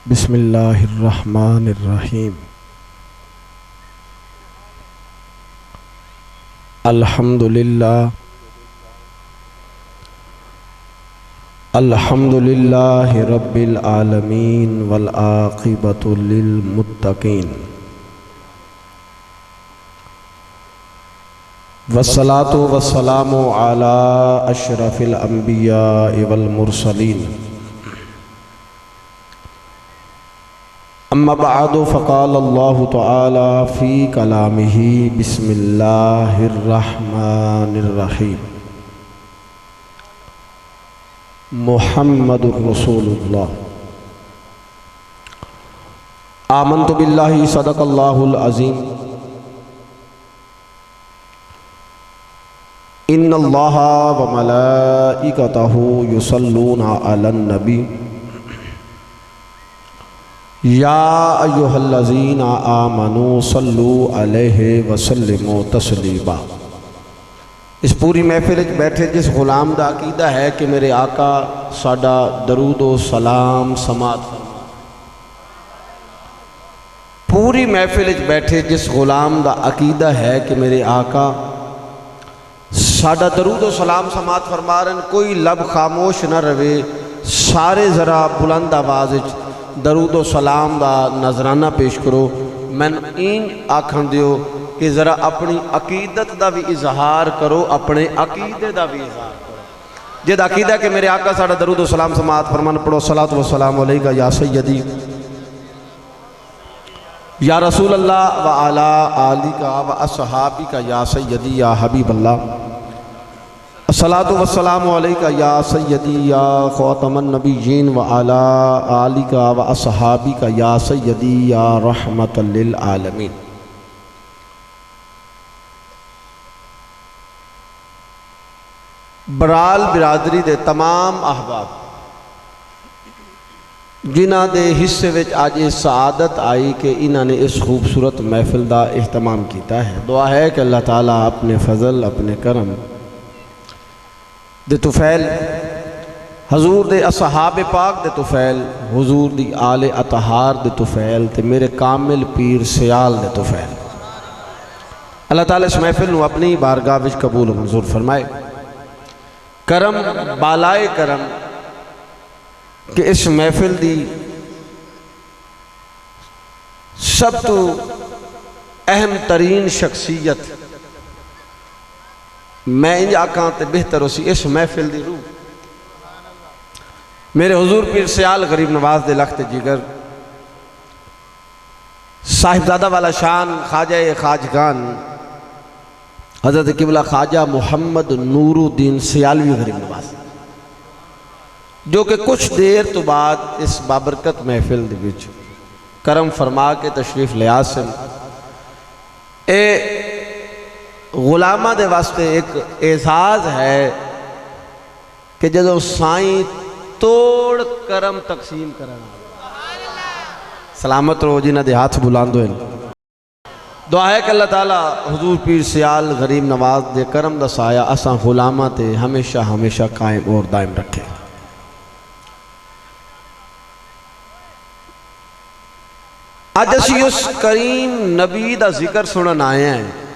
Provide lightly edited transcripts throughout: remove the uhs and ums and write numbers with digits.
बिस्मिल्लाहिर्रहमानिर्रहीम। अल्हम्दुलिल्लाहि रब्बिल आलमीन वल आक़िबतु लिल मुत्तक़ीन वस्सलातु वस्सलामु अला अशरफिल अंबिया वल मुरसलीन। अम्मा बअदु फ़क़ाल अल्लाहु तआला फ़ी कलामिही बिस्मिल्लाहिर्रहमानिर्रहीम। मुहम्मदुर रसूलुल्लाह। आमन्तु बिल्लाहि सदक़ल्लाहुल अज़ीम। इन्नल्लाहा व मलाइकतहु युसल्लूना अलन नबी या अय्युहल्लज़ीना आमनू सल्लू अलैहि वसल्लिमू तस्लीमा। इस पूरी महफिल बैठे जिस गुलाम दा अकीदा है कि मेरे आका साडा दरूद व सलाम समात फरमा। पूरी महफिल बैठे जिस गुलाम दा अकीदा है कि मेरे आका साडा दरूद व सलाम समात फरमा रहे। कोई लब खामोश न रहे, सारे ज़रा बुलंद आवाज़ दरूद व सलाम दा नजराना पेश करो। मैनू इंज आखन दियो कि ज़रा अपनी अकीदत का भी इजहार करो, अपने अकीदे का भी इजहार करो। जिद अकीदा कि मेरे आका साडा दरूद व सलाम समात फरमान पढ़ो। सलात व सलाम अलैका या सय्यदी या रसूल अल्लाह व अला आलिका व अस्हाबिका या सय्यदी या हबीब अल्लाह। अस्सलातु वस्सलामु अलैका या सय्यदी या ख़ातमन नबिय्यीन व अला आलिका व अस्हाबिका या सय्यदी या रहमतल लिल आलमीन। बराल बिरादरी दे तमाम अहबाब जिन्हां दे हिस्से विच अज ये सआदत आई कि इन्हां ने इस खूबसूरत महफिल का एहतमाम किया है। दुआ है कि अल्लाह ताला अपने फजल अपने करम दे तुफैल हजूर दे असहाब पाक दे तुफैल हुजूर दी आले अतहार दे तुफैल ते मेरे कामिल पीर सियाल दे तुफैल अल्लाह ताला इस महफिल नूं अपनी बारगाह विच कबूल मंजूर फरमाए। करम बालाए करम कि इस महफिल दी सब तो अहम तरीन शख्सियत मैं इंज आखा तो बेहतर उसी इस महफिल दी रूह मेरे हुजूर पीर सियाल गरीब नवाज दे लख्त जिगर साहिबजादा वाला शान ख्वाजा खाजगान हज़रत किबला ख्वाजा मोहम्मद नूरुद्दीन सियालवी गरीब नवाज, जो कि कुछ देर तो बाद इस बाबरकत महफिल दे विच करम फरमा के तशरीफ लिया सन। ए गुलामा दे वास्ते एक एजाज है कि जदों साईं तोड़ करम तकसीम करना। सलामत रहो जिन्हां दे हाथ बुलंद होए। दुआ है कि अल्लाह ताला हुजूर पीर सियाल गरीब नवाज दे करम दा साया असां गुलामा ते हमेशा हमेशा कायम और दायम रखे। अज असी उस करीम नबी दा जिक्र सुनन आए हैं।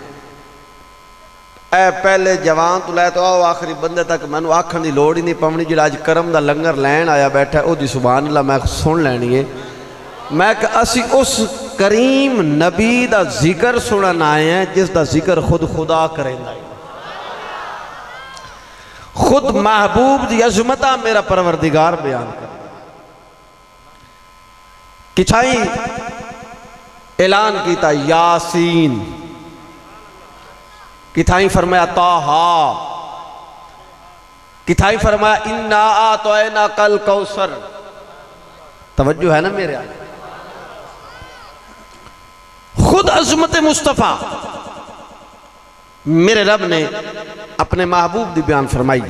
ए पहले जवान तो लै तो आओ आखिरी बंदे तक मैनू आखन की लोड़ ही नहीं पवनी। जो अज करम का लंगर लैन आया बैठा ओदी सुभान अल्लाह मैं सुन लैनी है। मैं असी उस करीम नबी का जिक्र सुनन आए हैं जिसका जिक्र खुद खुदा करेंदा है। खुद महबूब की अजमत मेरा परवरदिगार बयान कर किछाई ऐलान किया यासीन, किथाई फरमाया ताहा, किथाई फरमाया इन्ना आतैना कल कौसर। तवज्जो है ना मेरे? खुद अजमत मुस्तफ़ा मेरे रब ने अपने महबूब की बयान फरमाई।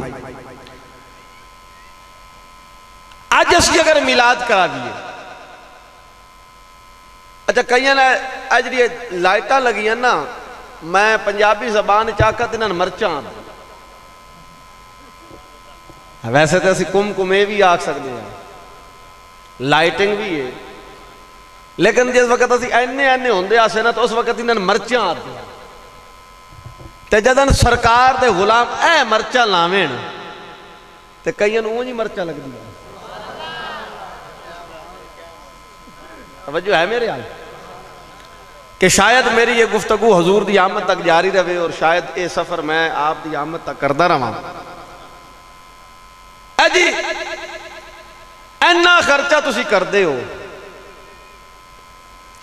अज असी अगर मिलाद करा दिए, अच्छा कई ने अज जी लाइटा लगियां ना, मैं पंजाबी जबान चाकत इन्होंने मर्चा वैसे तो असं कुमकुमे भी आख सकते हैं, लाइटिंग भी है, लेकिन जिस वक्त असं इन्ने इन्ने होंगे आसे ना तो उस वक्त इन्होंने मर्चा आती तो जदन सरकार दे गुलाम ए मर्चा लावें तो कई ऊंज ही मर्चा लगती है। तवज्जो है मेरे हाल कि शायद मेरी ये गुफ्तगू हजूर दी आमद तक जारी रहे और शायद ये सफर मैं आप दी आमद तक करता रहा। जी इन्ना खर्चा तुसी करते हो,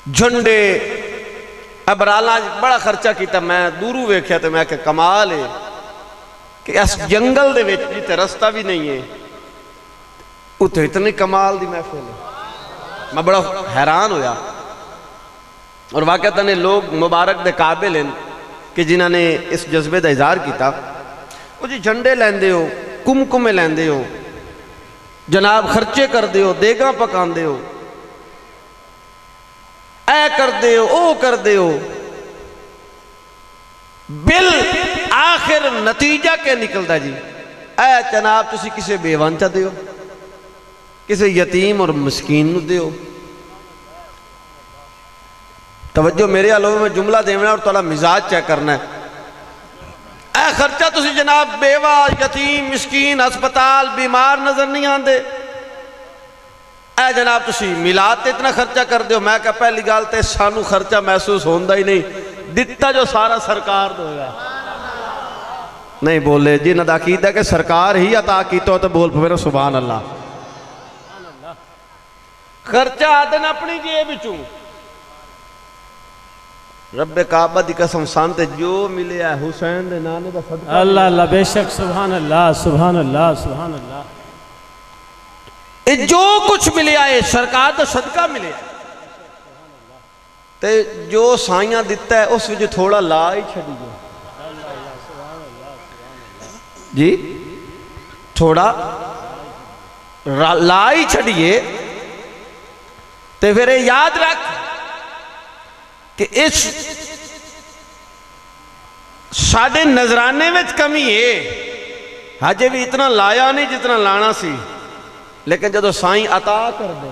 झंडे अबराला बड़ा खर्चा किया, मैं दूरों वेख्या तो मैं कमाल है कि इस जंगल दे विच जिथे रस्ता भी नहीं है उत्थे इतनी कमाल दी महफिल है। मैं बड़ा हैरान होया और वाकई ने लोग मुबारक दे काबिल हैं कि जिन्होंने इस जज्बे का इजहार किया। वो जी झंडे लेंदे हो, कुमकुमे लेंदे हो, जनाब खर्चे करते हो, देगा पकाते हो, ऐ करते हो, ओ करते हो, बिल आखिर नतीजा क्या निकलता जी? ऐ जनाब तुसी किसी बेवांचा दो, किसी यतीम और मस्कीन नूं दो। तवज्जो मेरे आलो में जुमला देना और थोड़ा मिजाज चेक करना है। ऐ खर्चा तुसी जनाब बेवा, यतीम, मिस्कीन, हस्पताल, बीमार नजर नहीं आते। ऐ जनाब तुसी मिलाद ते इतना खर्चा कर दो। मैं क्या पहली गल तो सानू खर्चा महसूस होता ही नहीं, दिता जो सारा सरकार होगा। नहीं बोले जिन्हों का अकीदा कि सरकार ही अता किया तो बोल पवे सुभान अल्लाह। खर्चा आते न अपनी जेब चू, रब्बे काबा दी कसम सांते जो मिले हुसैन दे नाने दा सदका। अल्लाह अल्लाह बेशक सुभान अल्लाह सुभान अल्लाह सुभान अल्लाह। जो कुछ मिले है सरकार तो सदका मिले, ते जो साइयां दिता है उस विच थोड़ा ला ही छड़िए जी, थोड़ा ला ही छड़िए। तो फिर याद रख कि इस साडे नजराने में कमी है, हजे भी इतना लाया नहीं जितना लाना सी, लेकिन जो साईं अता कर दे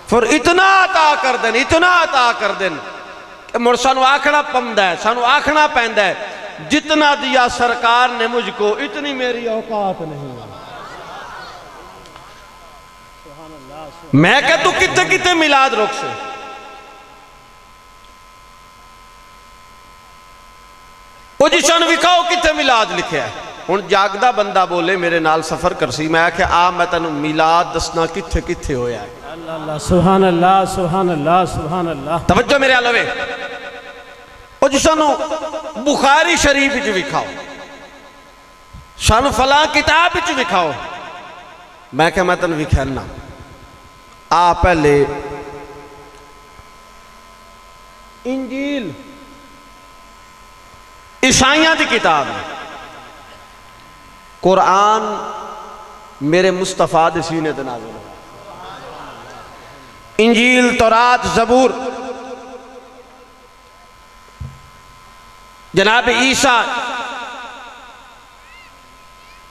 फिर इतना अता कर देन, इतना अता कर देन कि मुड़ सानू आखना पौंदा है, सानू आखना पैंदा है जितना दिया सरकार ने मुझको इतनी मेरी औकात नहीं। मैं क्या तू कितने कितने मिलाद रोक से पोजिशन विखाओ कितने मिलाद लिखे है। हुण जागदा बंदा बोले मेरे नाल सफर करसी, मैं आख्या आ मैं तेनू मिलाद दसना किथे किथे होया है। अल्लाह अल्लाह सुभान अल्लाह सुभान अल्लाह सुभान अल्लाह। तवज्जो मेरे आलवे ओ जी सानू बुखारी शरीफ विच विखाओ, सानू फला किताब विच विखाओ। मैं क्या मैं तेन विखाना आ पहले इंजील ईसाइयां की किताब है, कुरान मेरे मुस्तफा दे सीने ते नाज़िल हुआ। इंजील, तौरात, ज़बूर जनाब ईसा,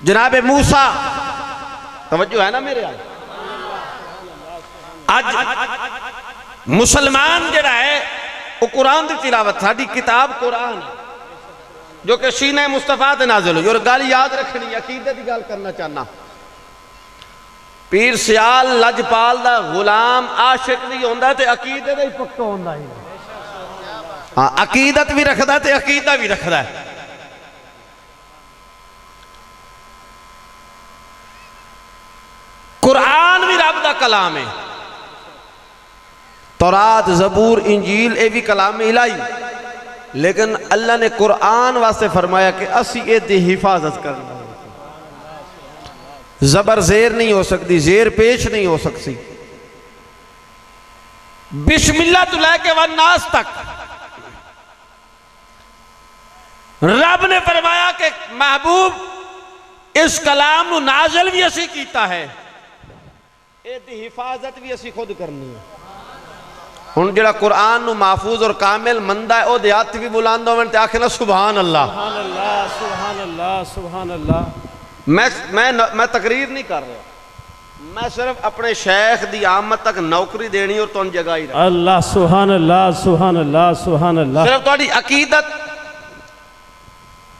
जनाब मूसा। तवज्जो है ना मेरे यार? आज मुसलमान जड़ा है वो कुरान की तिलावत, साडी किताब कुरान जो कि सीने मुस्तफा ते नाज़िल हुई। और गल याद रखनी, अकीदे की गल करना चाहना, पीर सियाल लजपाल दा गुलाम आशिक भी होंदा ते अकीदे दा ही पक्का होंदा ही। हाँ, अकीदत भी रखदा ते अकीदा भी रखदा है। कुरान भी रब दा कलाम है, तौरात, ज़बूर, इंजील ये भी कलाम इलाही, लेकिन अल्लाह ने कुरान वास्ते फरमाया कि असी ये हिफाजत करना। जबर जेर नहीं हो सकती, जेर पेश नहीं हो सकती। बिस्मिल्लाह तो लैके वन नास तक रब ने फरमाया कि महबूब इस कलाम नू नाज़िल भी असी कीता है, इसकी हिफाजत भी असी खुद करनी है। हुण जिहड़ा कुरान नू महफूज और कामिल मंदा है, ओहदे हत्थ भी बुलंद होवन ते आखे ना सुभान अल्लाह सुभान अल्लाह सुभान अल्लाह सुभान अल्लाह। मैं तकरीर नहीं कर रहा, मैं सिर्फ अपने शेख दी आमद तक नौकरी देनी और तुम जगह ही अल्लाह सुभान अल्लाह सुभान अल्लाह सुभान अल्लाह। सिर्फ तुहाडी अकीदत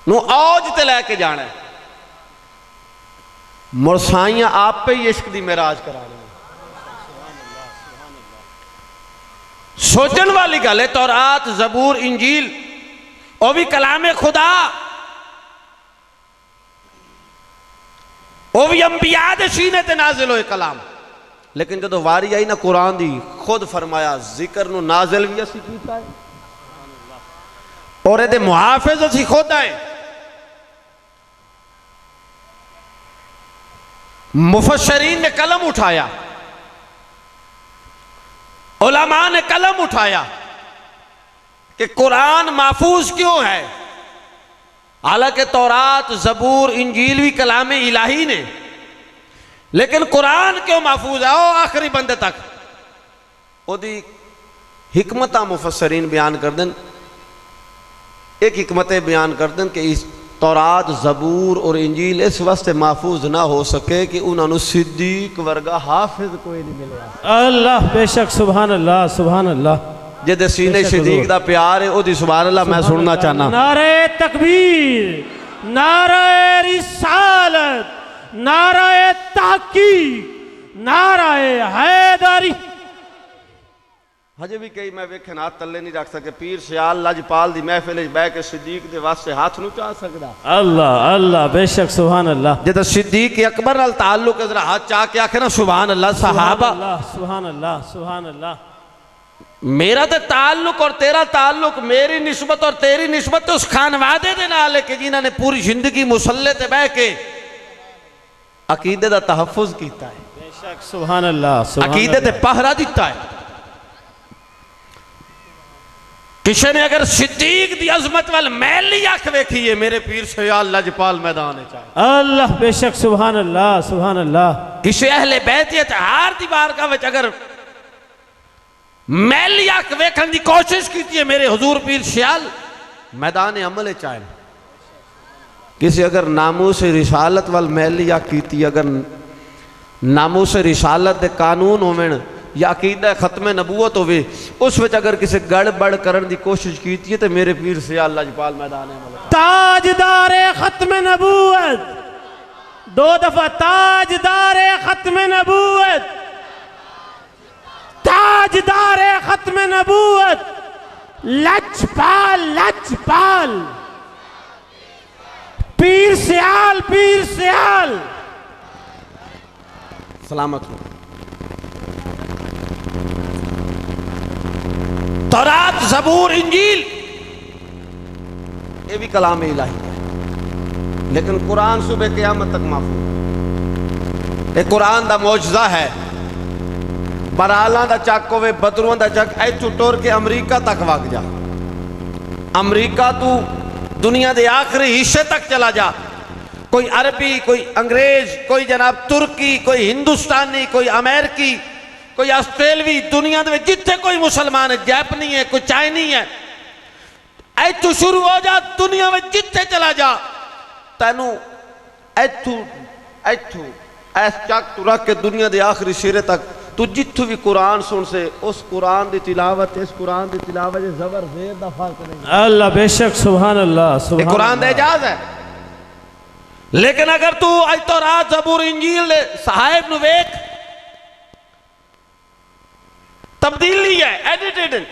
नू औज ते लैके जाना है। मुरसाइयां आप पे ही इश्क दी मेराज करानी। सोचन वाली गल है, तौरात ज़बूर इंजील वो भी कलामे खुदा, वो भी अंबिया दे सीने ते नाजिल होए कलाम। लेकिन जो वारी आई ना कुरान दी, खुद फरमाया जिक्र नू नाजिल भी असी कीता है और इहदे मुहाफिज असी खुद आए। मुफस्सिरीन ने कलम उठाया, उलमा ने कलम उठाया कि कुरान महफूज क्यों है। हालांकि तौरात ज़बूर इंजील भी कलाम इलाही ने, लेकिन कुरान क्यों महफूज है वो आखिरी बंदे तक। ओदी हिकमत मुफस्सिरीन बयान कर दें। एक हिकमत बयान कर दें कि इस तौरात ज़बूर और इंजील इस वास्ते महफूज ना हो सके कि उन्होंने सिद्दीक वर्गा हाफिज कोई नहीं मिले। अल्लाह बेशक सुभान अल्लाह सुभान अल्लाह। जिहदे सीने सिद्दीक दा प्यार है ओदी सुभान अल्लाह मैं सुनना चाहना। नारे तकबीर, नारे रिसालत, नारे तहकीक, नारे हैदरी। हजे भी कई मैं वेखे हाथ तले नहीं रख सके। पीर सियाल लजपाल दी महफिल बह के सिद्दीक दे वास्ते हाथ नहीं चा सकदा। अल्लाह अल्लाह बेशक सुभान अल्लाह। जिदा सिद्दीक अकबर नाल ताल्लुक जरा हाथ चा के आखे ना सुभान अल्लाह। सहाबा सुभान अल्लाह सुभान अल्लाह। मेरा तो ताल्लुक और तेरा ताल्लुक, मेरी निस्बत और तेरी निस्बत तो उस खानवादे दे नाल है कि जिन्हां ने पूरी जिंदगी मुसल्ले ते बह के अकीदे दा तहफ्फुज कीता है। बेशक सुभान अल्लाह। अकीदे ते पहरा दिता है। किसी ने अगर सिद्दीक दी अजमत वाल मैली अख वेखी है, मेरे पीर सियाल लजपाल मैदान चाहे अल्लाह बेशक सुभान अल्लाह सुभान अल्लाह। किसी अहले बैतियत हार दी बारगाह विच अगर मैली अख वेखन दी कोशिश की है, मेरे हुजूर पीर सियाल मैदान अमल चाहे। किसी अगर नामूस रिसालत वाल मैली अख की, अगर नामूस रिसालत दे कानून होवेन या अकीदा खत्म नबूवत होवे, उस विच अगर किसी गड़बड़ करने की कोशिश की है तो मेरे पीर सियाल लजपाल मैदान ताजदारे खत्म नबूवत। दो दफा ताजदारे खत्म नबूवत, ताजदारे खत्म नबूवत, लजपाल लजपाल पीर सियाल सलामत हो। तौरात ज़बूर इंजील ये भी कलाम इलाही है, लेकिन कुरान सुबह क़यामत तक महफूज। ये कुरान दा मौजज़ा है। बराला दा चक होवे, बदरुआं दा चक, इत्थों टुर के अमरीका तक वग जा। अमरीका तू दुनिया के आखिरी हिस्से तक चला जा। कोई अरबी, कोई अंग्रेज, कोई जनाब तुर्की, कोई हिंदुस्तानी, कोई अमेरिकी, कोई ऑस्ट्रेलवी, दुनिया में जिथे कोई मुसलमान है, जैपनी है, कोई चाइनी है, इथू शुरू हो जा, दुनिया में जिथे चला जा, तेनू इथू इथू ऐस चक तू रख के दुनिया के आखिरी सिरे तक तू जिथू भी कुरान सुन से, उस कुरान की तिलावत, इस कुरान की तिलावत ज़बर ज़ेर दा फर्क नहीं। अल्लाह बेशक सुभान अल्लाह सुभान। ये कुरान दा एजाज है। लेकिन अगर तू आज तौरात ज़बूर इंजील साहिब नु वेख, तब्दीली है, एडिटेड।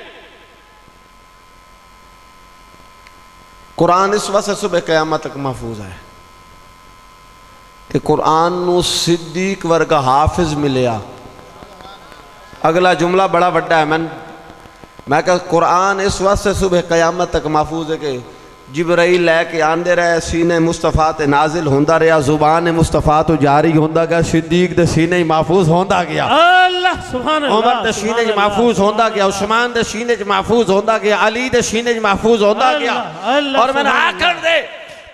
कुरान इस वजह सुबह क़यामत तक महफूज है कि कुरान नू सिद्दीक वर्गा हाफिज मिलिया। अगला जुमला बड़ा वड्डा है। मैं कहा कुरान इस वास्ते सुबह क़यामत तक महफूज है कि जिब्राइल लैके आंदे रहे, सीने मुस्तफ़ा ते नाजिल होंदा रहा, जुबान मुस्तफ़ा तो जारी होंदा गया, सिद्दीक दे सीने महफूज होंदा गया, अल्लाह सुभान अल्लाह, उमर दे सीने महफूज होंदा गया, उस्मान दे सीने महफूज होंदा गया, अली दे सीने महफूज होंदा गया। और मैंने आखिर दे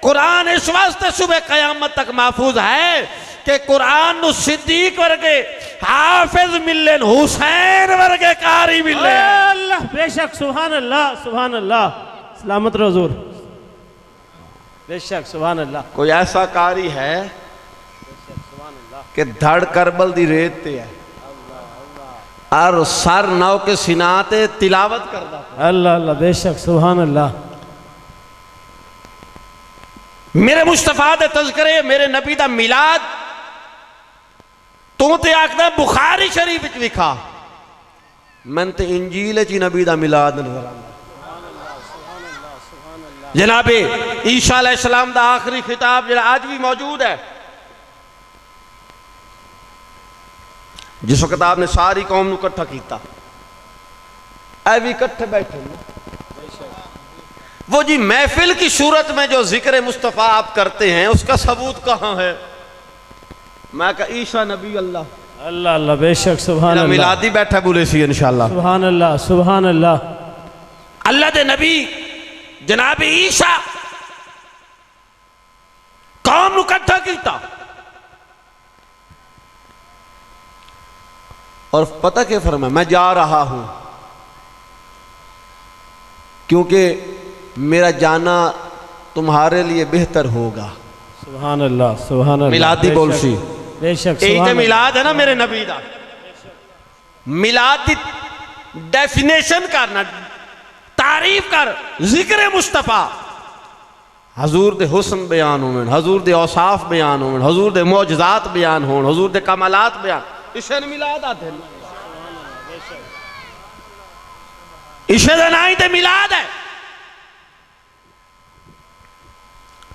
कुरान इस वास्ते सुबह क़यामत तक महफूज है कि कुरान नु सिद्दीक वर्गे हाफिज मिले, हुसैन वर्गे कारी मिले। अल्लाह बेशक सुभान अल्लाह सुभान अल्लाह। सलामत रजूर बेशक सुभान अल्लाह। कोई ऐसा कारी है कि धड़ करबल दी रेत ते है और सर नौ के सिना ते तिलावत करदा। अल्लाह अल्लाह बेशक सुभान अल्लाह। मेरे मुस्तफा दे तज़किरे मेरे नबी दा मिलाद तू ते आखदा बुखारी शरीफ विच लिखा, मैं ते इंजील च नबी दा मिलाद नजर आंदा। जनाबे ईसा अलैहिस्सलाम दा आखिरी खिताब जिहड़ा आज भी मौजूद है, जिस किताब ने सारी कौम को इकट्ठा किया, ऐ भी इकट्ठे बैठे वो जी महफिल की सूरत में जो जिक्र मुस्तफ़ा आप करते हैं उसका सबूत कहाँ है? मैं कहा ईसा नबी अल्लाह अल्लाह अल्लाह बेशक सुभान अल्लाह। मिलादी बैठा बोले सी इंशाअल्लाह सुभान अल्लाह सुभान अल्लाह। अल्लाह दे नबी जनाब ईसा कौम इकट्ठा किया और पता क्या फरमाया, मैं जा रहा हूं क्योंकि मेरा जाना तुम्हारे लिए बेहतर होगा। सुभान अल्लाह सुभान अल्लाह। मिलादी बोल सी बेशक यही तो मिलाद है ना मेरे नबी दा। मिलाद की डेफिनेशन करना, तारीफ कर, जिक्र मुस्तफा, हजूर दे हुस्न बयान होवन, हजूर दे औसाफ बयान होवन, हजूर दे मौजज़ात बयान होवन, हजूर दे कमालात बयान, इसे मिलाद आते हैं। इसे दा ना ही ते मिलाद है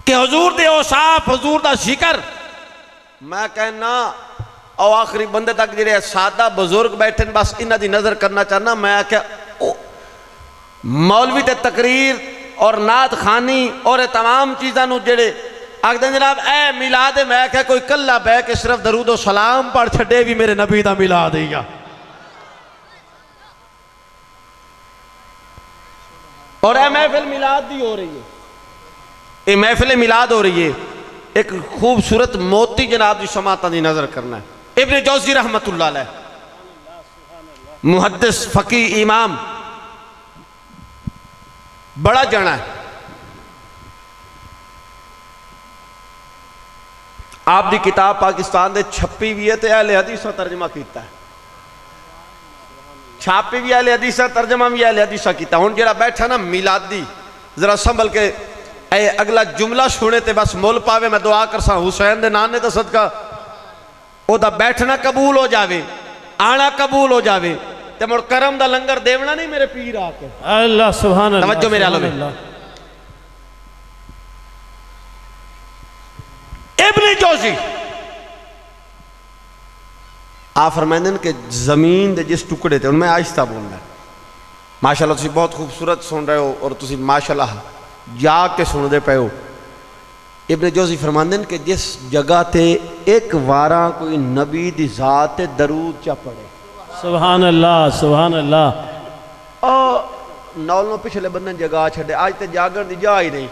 कि हजूर दे औसाफ, हजूर दा जिक्र। मैं कहना और आखिरी बंदे तक जेडे सादा बुजुर्ग बैठे बस इन्हां दी नजर करना चाहना। मैं क्या मौलवी ते तकरीर और नात खानी और तमाम चीज़ों जेडे आखते जनाब ए मिलाद, मैं क्या कोई कला बह के सिर्फ दरूद सलाम पढ़ छे भी मेरे नबी का मिलाद ही आ। और ए महफिल मिलाद दी हो रही है, ये महफिल मिलाद हो रही है। एक खूबसूरत मोती जनाब की समाता की नजर करना है। इब्ने जौज़ी रहमतुल्लाह अलैह मुहद्दिस फकी इमाम बड़ा जाना है। आप दी किताब पाकिस्तान दे छपी भी है तो अहले हदीस तर्जमा किया है, छापी भी अहले हदीस तर्जमा भी अहले हदीस किया। हुण जेड़ा बैठा ना मिलादी, जरा संभल के ए अगला जुमला सुने ते बस मुल पावे। मैं दुआ करसा हुसैन दे नाने दा सदका ओदा बैठना कबूल हो जावे, आना कबूल हो जावे ते मुड़ करम दा लंगर देवना नहीं मेरे पीर आके। अल्लाह सुभान अल्लाह। तवज्जो मेरे आलम इब्ने जौज़ी आप फरमाते हैं कि जमीन दे जिस टुकड़े थे, मैं आहिस्ता बोलना है, माशाल्लाह तुसीं बहुत खूबसूरत सुन रहे हो और तुसीं माशाल्लाह जाग के सुनते पे हो। इब्ने जौज़ी फरमाते हैं कि जिस जगह ते एक वारा कोई नबी दी जात ते दरूद चा पड़े। सुभान अल्लाह सुभान अल्लाह। नौलों पिछले बंदे जगह छड़े, आज ते जागण दी जा ही नहीं।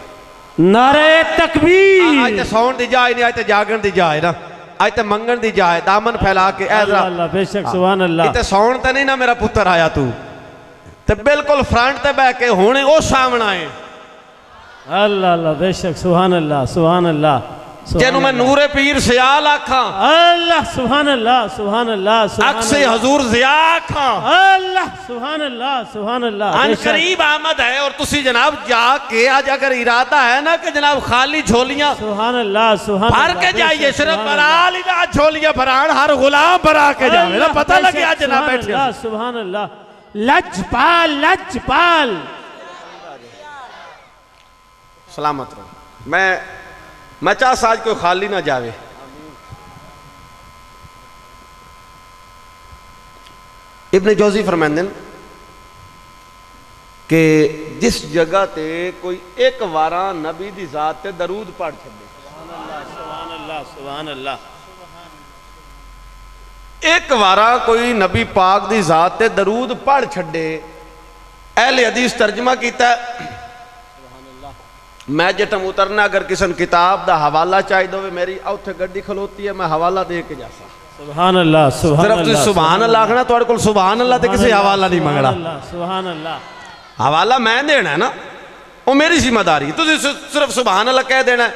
नारे तकबीर। आज ते सौण दी जा ही नहीं, आज ते जागण दी जा है ना, आज ते मंगण दी जा है। दामन फैला के अल्लाह अल्लाह बेशक सुभान अल्लाह। इते सौण ते नहीं ना मेरा पुत्र आया तू ते बिल्कुल फ्रंट ते बह के हुणे ओ सामना है। अल्लाह अल्लाह बेशक सुभान अल्लाह सुभान अल्लाह। जेनू मैं नूरे पीर सियाल आखा, अल्लाह सुभान अल्लाह सुभान अल्लाह। अक्से हजूर जिया आखा, अल्लाह सुभान अल्लाह सुभान अल्लाह। अन करीब आमद है और तुसी जनाब जाके आज अगर इरादा है ना कि जनाब खाली झोलियां सुभान अल्लाह सुभान भर के जाइए, सिर्फ बराल ही ना झोलियां भरान, हर गुलाम भरा के जावे ना, पता लगे आज जनाब बैठे। सुभान अल्लाह। लजपाल लजपाल सलामत रहो। मैं चाह आज कोई खाली ना जावे। इब्ने जौज़ी फरमाते हैं कि जिस जगह ते कोई एक वारा नबी दी जात ते दरूद पढ़ छे। सुभान अल्लाह सुभान अल्लाह। एक वारा कोई नबी पाक दी जात ते दरूद पढ़ छे। अहले हदीस तर्जमा किया, मैं जटम उतरना अगर किसी किताब का हवाला चाहिए हो, मेरी उत्थे गड्डी खलोती है, मैं हवाला दे के जा सकता। सुभान अल्लाह सुभान अल्लाह। सिर्फ सुभान अल्लाह आखना, तुहाडे कोल सुभान अल्लाह ते किसी हवाला नहीं मंगना। सुभान अल्लाह। हवाला मैं देना है ना, वो मेरी जिम्मेदारी। तुसीं सिर्फ सुभान अल्लाह कह देना,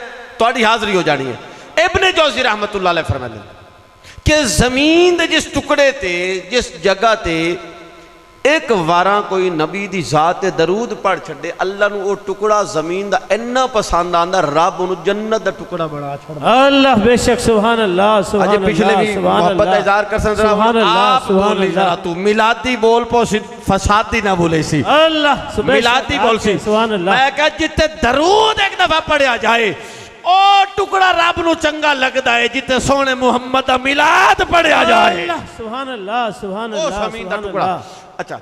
तुहाडी हाज़री हो जानी है। इब्ने जौज़ी रहमतुल्लाह अलैह फरमाते हैं कि जमीन दे जिस टुकड़े ते जिस जगह ते एक वारा कोई नबी दी जात ते दरूद पढ़ छड़े अल्लाह नू वो टुकड़ा जमीन दा इन्ना पसंद आंदा रब उन्हें जन्नत दा टुकड़ा बना छड़दा। अल्लाह बेशक सुभान अल्लाह सुभान अल्लाह पिछले भी मोहब्बत का इज़हार कर सकते सुभान अल्लाह सुभान अल्लाह। तू मिलादी बोल पो फसादी ना बोले सी अल्लाह मिलादी बोल सी सुभान अल्लाह। मैं कह जिते दरूद एक दफा पढ़िया जाए ओ टुकड़ा रब नू चंगा लगदा है जिते सोने मुहम्मद दा मिलाद पढ़िया जाए। सुभान अल्लाह सुभान ओ अल्लाह जमीन दा टुकड़ा। अच्छा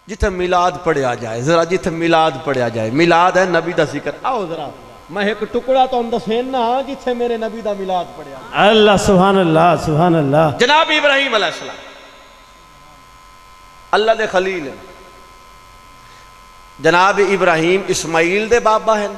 जिथे मिलाद पढ़िया जाए जरा जिथे मिलाद पढ़िया जाए मिलाद है नबी दा जिक्र आओ जरा मैं एक टुकड़ा तो दसेना जिथे मेरे नबी दा मिलाद पढ़िया। अल्लाह सुभान अल्लाह सुभान अल्लाह। जनाब इब्राहिम अलैहिस्सलाम अल्लाह दे खलील है। जनाब इब्राहिम इस्माइल दे बाबा है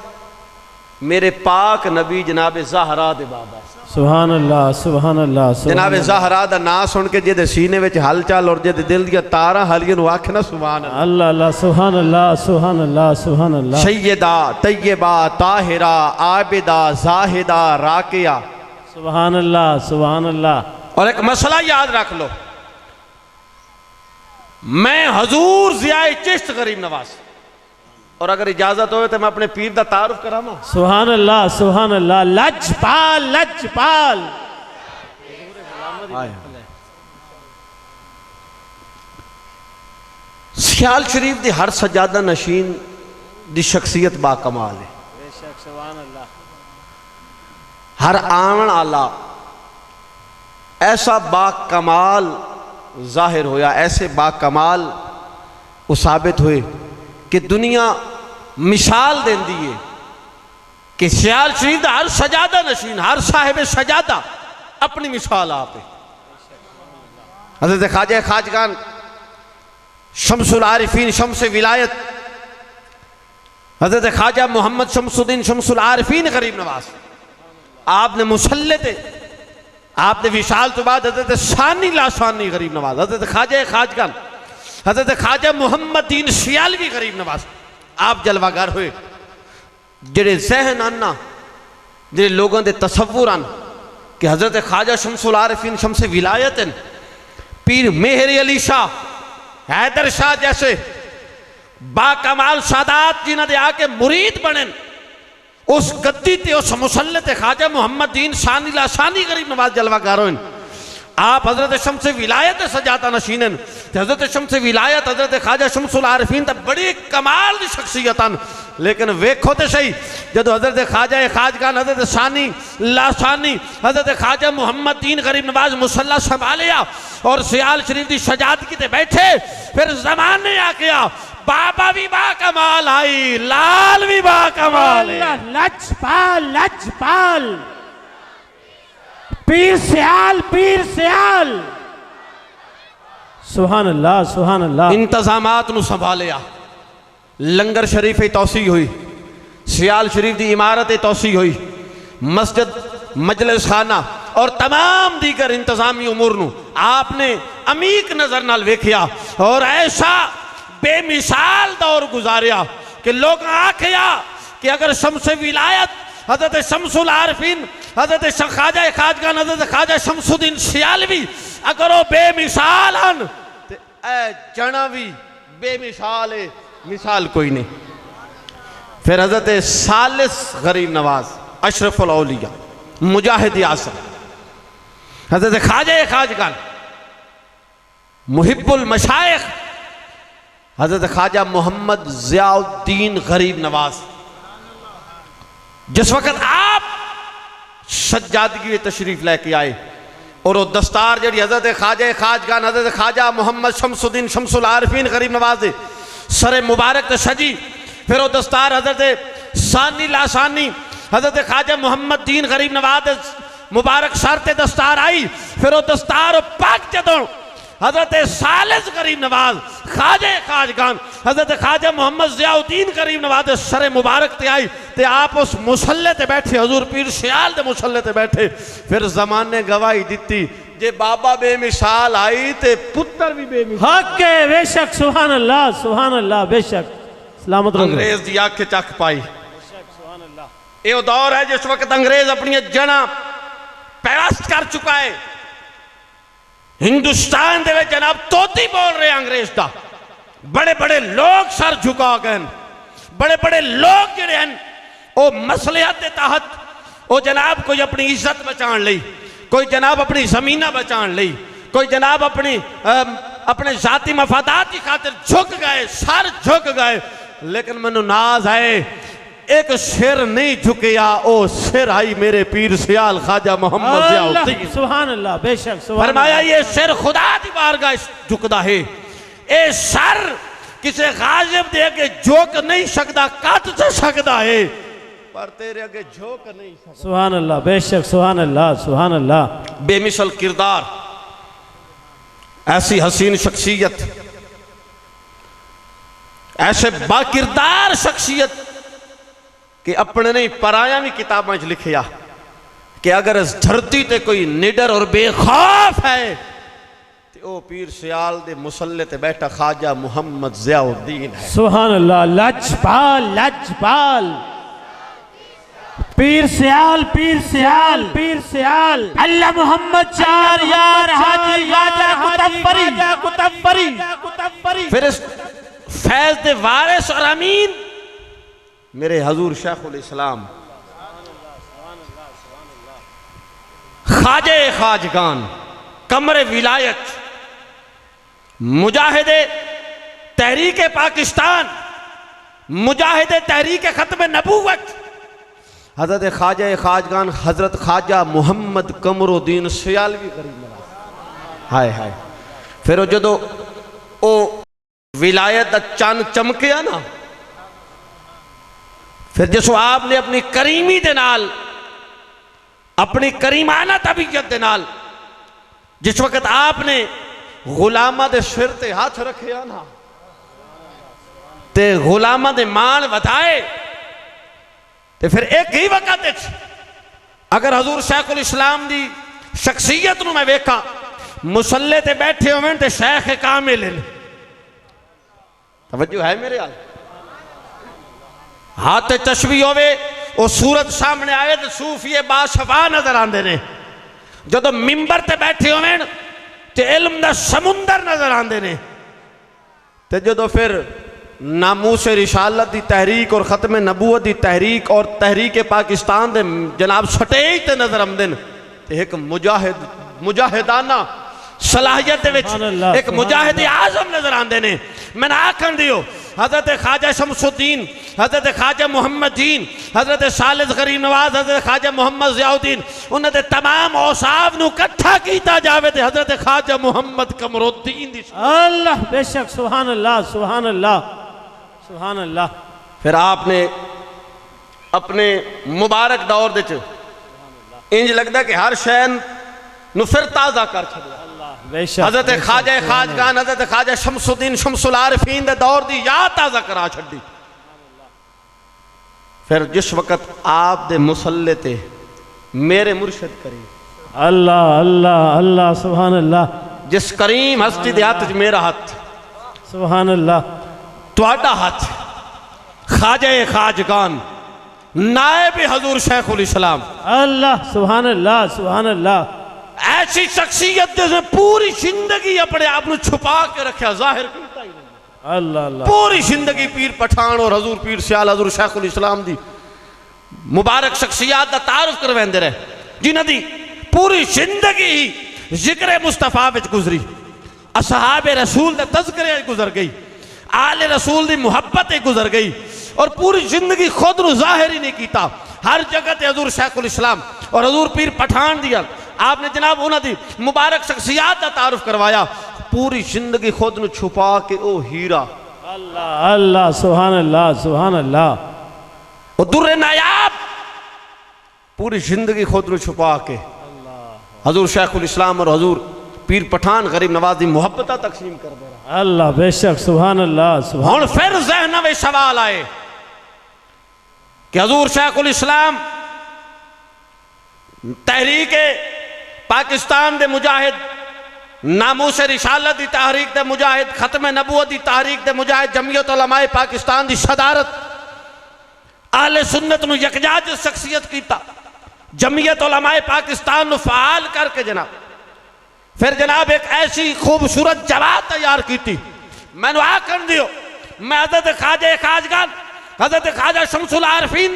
मेरे पाक नबी जनाब ज़हरा दे बाबा। सुभान अल्लाह सुभान अल्लाह। जनाब ज़हरा दा नाम सुन के जिहदे सीने विच हलचल और जिहदे दिल दियां तारां हलियां नु आख ना सुभान अल्लाह अल्लाह सुभान अल्लाह सुभान अल्लाह सुभान अल्लाह। सैयदा तय्यबा ताहिरा आबिदा जाहिदा राकिया सुभान अल्लाह सुभान अल्लाह। और एक मसला याद रख लो मैं हजूर ज़िया चिश्त गरीब नवाज और अगर इजाजत हो तो मैं अपने पीर का तारुफ करामा। सुभान अल्लाह सुभान अल्लाह। लजपाल लजपाल। सियाल शरीफ दी हर सजादा नशीन दी शख्सियत बाकमाल है। हर आवन आला ऐसा बाकमाल जाहिर होया ऐसे बाकमाल वो साबित हुए कि दुनिया मिसाल देंदी है कि सियाल शरीफ हर सजादा नशीन हर साहिब सजादा अपनी मिसाल आप है। हज़रत ख्वाजा खाजगान शम्सुल आरिफीन शम्स विलायत हज़रत ख्वाजा मोहम्मद शम्सुद्दीन शम्सुल आरिफीन गरीब नवाज आपने मुसल्ले थे आपने विशाल तो बाद हज़रत सानी लासानी गरीब नवाज हज़रत ख्वाजा खाजगान हज़रत ख्वाजा मोहम्मदीन सियालवी गरीब नवाज आप जलवागर हुए जेड़े जहन आना जेड़े लोगों के तसव्वुर आन कि हज़रत ख्वाजा शम्सुल आरिफीन शम्स विलायत पीर मेहर अली शाह हैदर शाह जैसे बाकमाल सादात जिन्हों के आके मुरीद बने उस गद्दी ते उस मुसल्ले ते ख्वाजा मोहम्मदीन सानी लासानी गरीब नवाज जलवागर हुए। आप हज़रत शम्स विलायत सजाता नशीनन हज़रत शम्स विलायत हज़रत ख्वाजा शम्सुल आरिफीन तो बड़ी कमाल की शख्सियत लेकिन वेखो तो सही जदों हज़रत ख्वाजा खाजगान हज़रत सानी लासानी हज़रत ख्वाजा मोहम्मदीन गरीब नवाज मुसल्ला संभालिया और सियाल शरीफ की सजादगी ते बैठे फिर जमाने आ गया बाबा भी बा कमाल आई लाल भी बा कमाल लजपाल लजपाल। पीर सियाल सुभान अल्लाह सुभान अल्लाह। इंतजामात नु संभालिया लंगर शरीफ तौसी हुई सियाल शरीफ की इमारत तौसी हुई मस्जिद मजलिस खाना और तमाम दीगर इंतजामी उमूर नू आपने अमीक नजर नाल वेखिया और ऐसा बेमिसाल दौर गुजारिया कि लोग आखिया कि अगर शम्स विलायत हज़रत शम्सुल आरिफीन हज़रत ख्वाजा खाजगान हज़रत ख्वाजा शम्सुद्दीन सियालवी अगर वो बेमिसाल हन ते ए जना भी बेमिसाल है मिसाल कोई नहीं। फिर हज़रत सालिस गरीब नवाज अशरफुल औलिया मुजाहिद आसम हज़रत ख्वाजा खाजगान मुहिब्बुल मशाइख हज़रत ख्वाजा मोहम्मद ज़ियाउद्दीन गरीब नवाज जिस वक़्त आप सज्जादगी तशरीफ लेके आए और वो दस्तार जी हज़रत ख्वाजा खाजगान हज़रत ख्वाजा मोहम्मद शम्सुद्दीन शम्सुल आरिफीन गरीब नवाज सरे मुबारक तो सजी फिर वो दस्तार हज़रत सानी लासानी हज़रत ख्वाजा मोहम्मदीन गरीब नवाज मुबारक शरते दस्तार आई फिर वो दस्तार पाक जदों हज़रत सालिस गरीब नवाज ख्वाजा खाजगान हज़रत ख्वाजा मोहम्मद ज़ियाउद्दीन गरीब नवाज सरे मुबारक ते आई ते आप उस मुसल्ले ते बैठे हजूर पीर सियाल दे मुसल्ले ते बैठे फिर जमाने गवाही दी जे बाबा बेमिसाल आई ते पुत्र भी बेमिसाल हक है बेशक सुभान अल्लाह बेशक सलामत रहो। अंग्रेज दी आंखें चख पाई ये दौर है जिस वक्त अंग्रेज अपनी जना पैरास्त कर चुका है हिंदुस्तान दे विच जनाब तोती बोल रहे अंग्रेज दा बड़े बड़े लोग सर झुका गए बड़े बड़े लोग जिहड़े हैं वो मसलिहत के तहत वो जनाब कोई अपनी इज्जत बचाने लई कोई जनाब अपनी जमीना बचाने लई कोई जनाब अपने जाती मफादात की खातिर झुक गए सर झुक गए लेकिन मैनू नाज है एक सिर नहीं झुकिया ओ सिर आई मेरे पीर सियाल ख्वाजा मोहम्मद ज़ियाउद्दीन सुभान अल्लाह बेशक सुभान फरमाया ये सिर खुदा दी बारगाह झुकदा है ये सर किसी गाजिब दे अगे झुक नहीं सकता कट तो सकता है पर तेरे अगे झुक नहीं सकता सुभान अल्लाह बेशक सुभान अल्लाह सुभान अल्लाह बेमिसल किरदार ऐसी हसीन शख्सियत ऐसे बाकिरदार शख्सियत कि अपने नहीं पराया भी किताबों च लिखिया कि अगर इस धरती ते कोई निडर और बेखौफ है तो वो पीर सियाल दे मुसल्ले ते बैठा ख्वाजा मोहम्मद ज़ियाउद्दीन है सुभान अल्लाह लजपाल लजपाल पीर सियाल पीर सियाल पीर सियाल अल्लाह मोहम्मद चार यार हाजी ख्वाजा कुतुब्बरी फिर इस फैज दे वारिस और अमीन मेरे हजूर शेखुल इस्लाम ख्वाजे ख्वाजगान कमरे विलायत मुजाहिदे तहरीक पाकिस्तान मुजाहिदे तहरीक खत्म नबूवत हजरत ख्वाजा ख्वाजगान हजरत ख्वाजा मुहम्मद कमरुद्दीन सियालवी करीम हाय हाय फिर जो ओ विलायत चंद चमकिया ना फिर जिसो आपने अपनी करीमी दे नाल अपनी करीमाना तबीयत दे नाल जिस वक्त आपने गुलामा दे सिर ते हाथ रखे ना ते गुलामा दे मान वधाए ते फिर एक ही वक्त अगर हजूर शेखुल इस्लाम दी शख्सियत नूं मैं वेखा मुसल्ले ते बैठे होवें ते शेख कामिल तवज्जो है मेरे हाल हाथ चश्वी होवे वो सूरत सामने आए तो सूफिए बाशफा नजर आते ने जो मिंबर ते बैठे होवे ते इल्म दा समुंदर नजर आते ने ते जो फिर नामूस रिसालत दी तहरीक और खत्म नबूवत दी तहरीक और तहरीक पाकिस्तान दे जनाब स्टेज ते नजर आते हैं ते एक मुजाहिदाना सलाहियत दे विच एक मुजाहिद आजम नजर आते हैं मैंने आखन दियो हजरत ख्वाजा शमसुद्दीन हजरत ख्वाजा मोहम्मदीन हजरत सालिस गरीब नवाज हजरत ख्वाजा मोहम्मद ज़ियाउद्दीन उन्होंने तमाम औसाफ नूं इकट्ठा कीता जावे ते हजरत ख्वाजा मोहम्मद कमरुद्दीन दी अल्लाह बेशक सुभान अल्लाह सुभान अल्लाह सुभान अल्लाह फिर आपने अपने मुबारक दौर दे इंज लगता कि हर शैन नूं फिर ताज़ा कर छड़िया हजरत ख्वाजा ख्वाजगान हजरत ख्वाजा शमसुद्दीन शमसुल आरिफीन दे दौर दी याद ताज़ा करा छड़ी फिर जिस वक्त आप दे मुसल्ले ते मेरे मुर्शिद करीम अल्लाह अल्लाह अल्लाह सुभान अल्लाह जिस करीम हस्ती दे हाथ च मेरा हाथ सुभान अल्लाह तुहाडा हाथ ख्वाजा ख्वाजगान नायब हजूर शेखुल इस्लाम अल्लाह सुभान अल्लाह ऐसी शख्सियत जिसने पूरी जिंदगी अपने आप को छुपा के रखा जाहिर किया ही नहीं अल्लाह अल्लाह पूरी जिंदगी पीर पठान और हजूर पीर सियाल हजूर शेखुल इस्लाम दी मुबारक शख्सियत का तारुफ करवाते रहे जिन्हों दी पूरी जिंदगी ही जिक्र मुस्तफा विच गुजरी असहाब रसूल दे तज़किरे गुजर गई आले रसूल दी मुहब्बत गुजर गई और पूरी जिंदगी खुद नूं जाहिर ही नहीं किया हर जगह ते हजूर शेखुल इस्लाम और हजूर पीर पठान दिया आपने जनाब उन्होंने मुबारक शख्सियत का तारुफ करवाया पूरी जिंदगी खुद नूं छुपा के ओ हीरा अल्लाह अल्लाह सुभान अल्लाह वो दुर्रे नायाब पूरी जिंदगी खुद नूं छुपा के हजूर शेखुल इस्लाम और हजूर पीर पठान गरीब नवाजी मुहब्बत तकसीम कर दे रहा अल्लाह बेशक सुभान अल्लाह हुण फिर ज़हन में सवाल आए कि हजूर शेखुल इस्लाम तहरीक पाकिस्तान दे मुजाहिद नामूस रिसालत दी तहरीक दे मुजाहिद खत्म नबूवत दी तहरीक दे मुजाहिद जमीयत उलमाए पाकिस्तान दी सदारत आहले सुन्नत नूं यकजाज शख्सियत कीता जमीयत उलमाए पाकिस्तान नूं फ़आल करके जनाब फिर जनाब एक ऐसी खूबसूरत जमात तैयार की थी। मैंने आखन दियो मैं हजरत ख्वाजा खाजगान हजरत ख्वाजा शमसुल आरफीन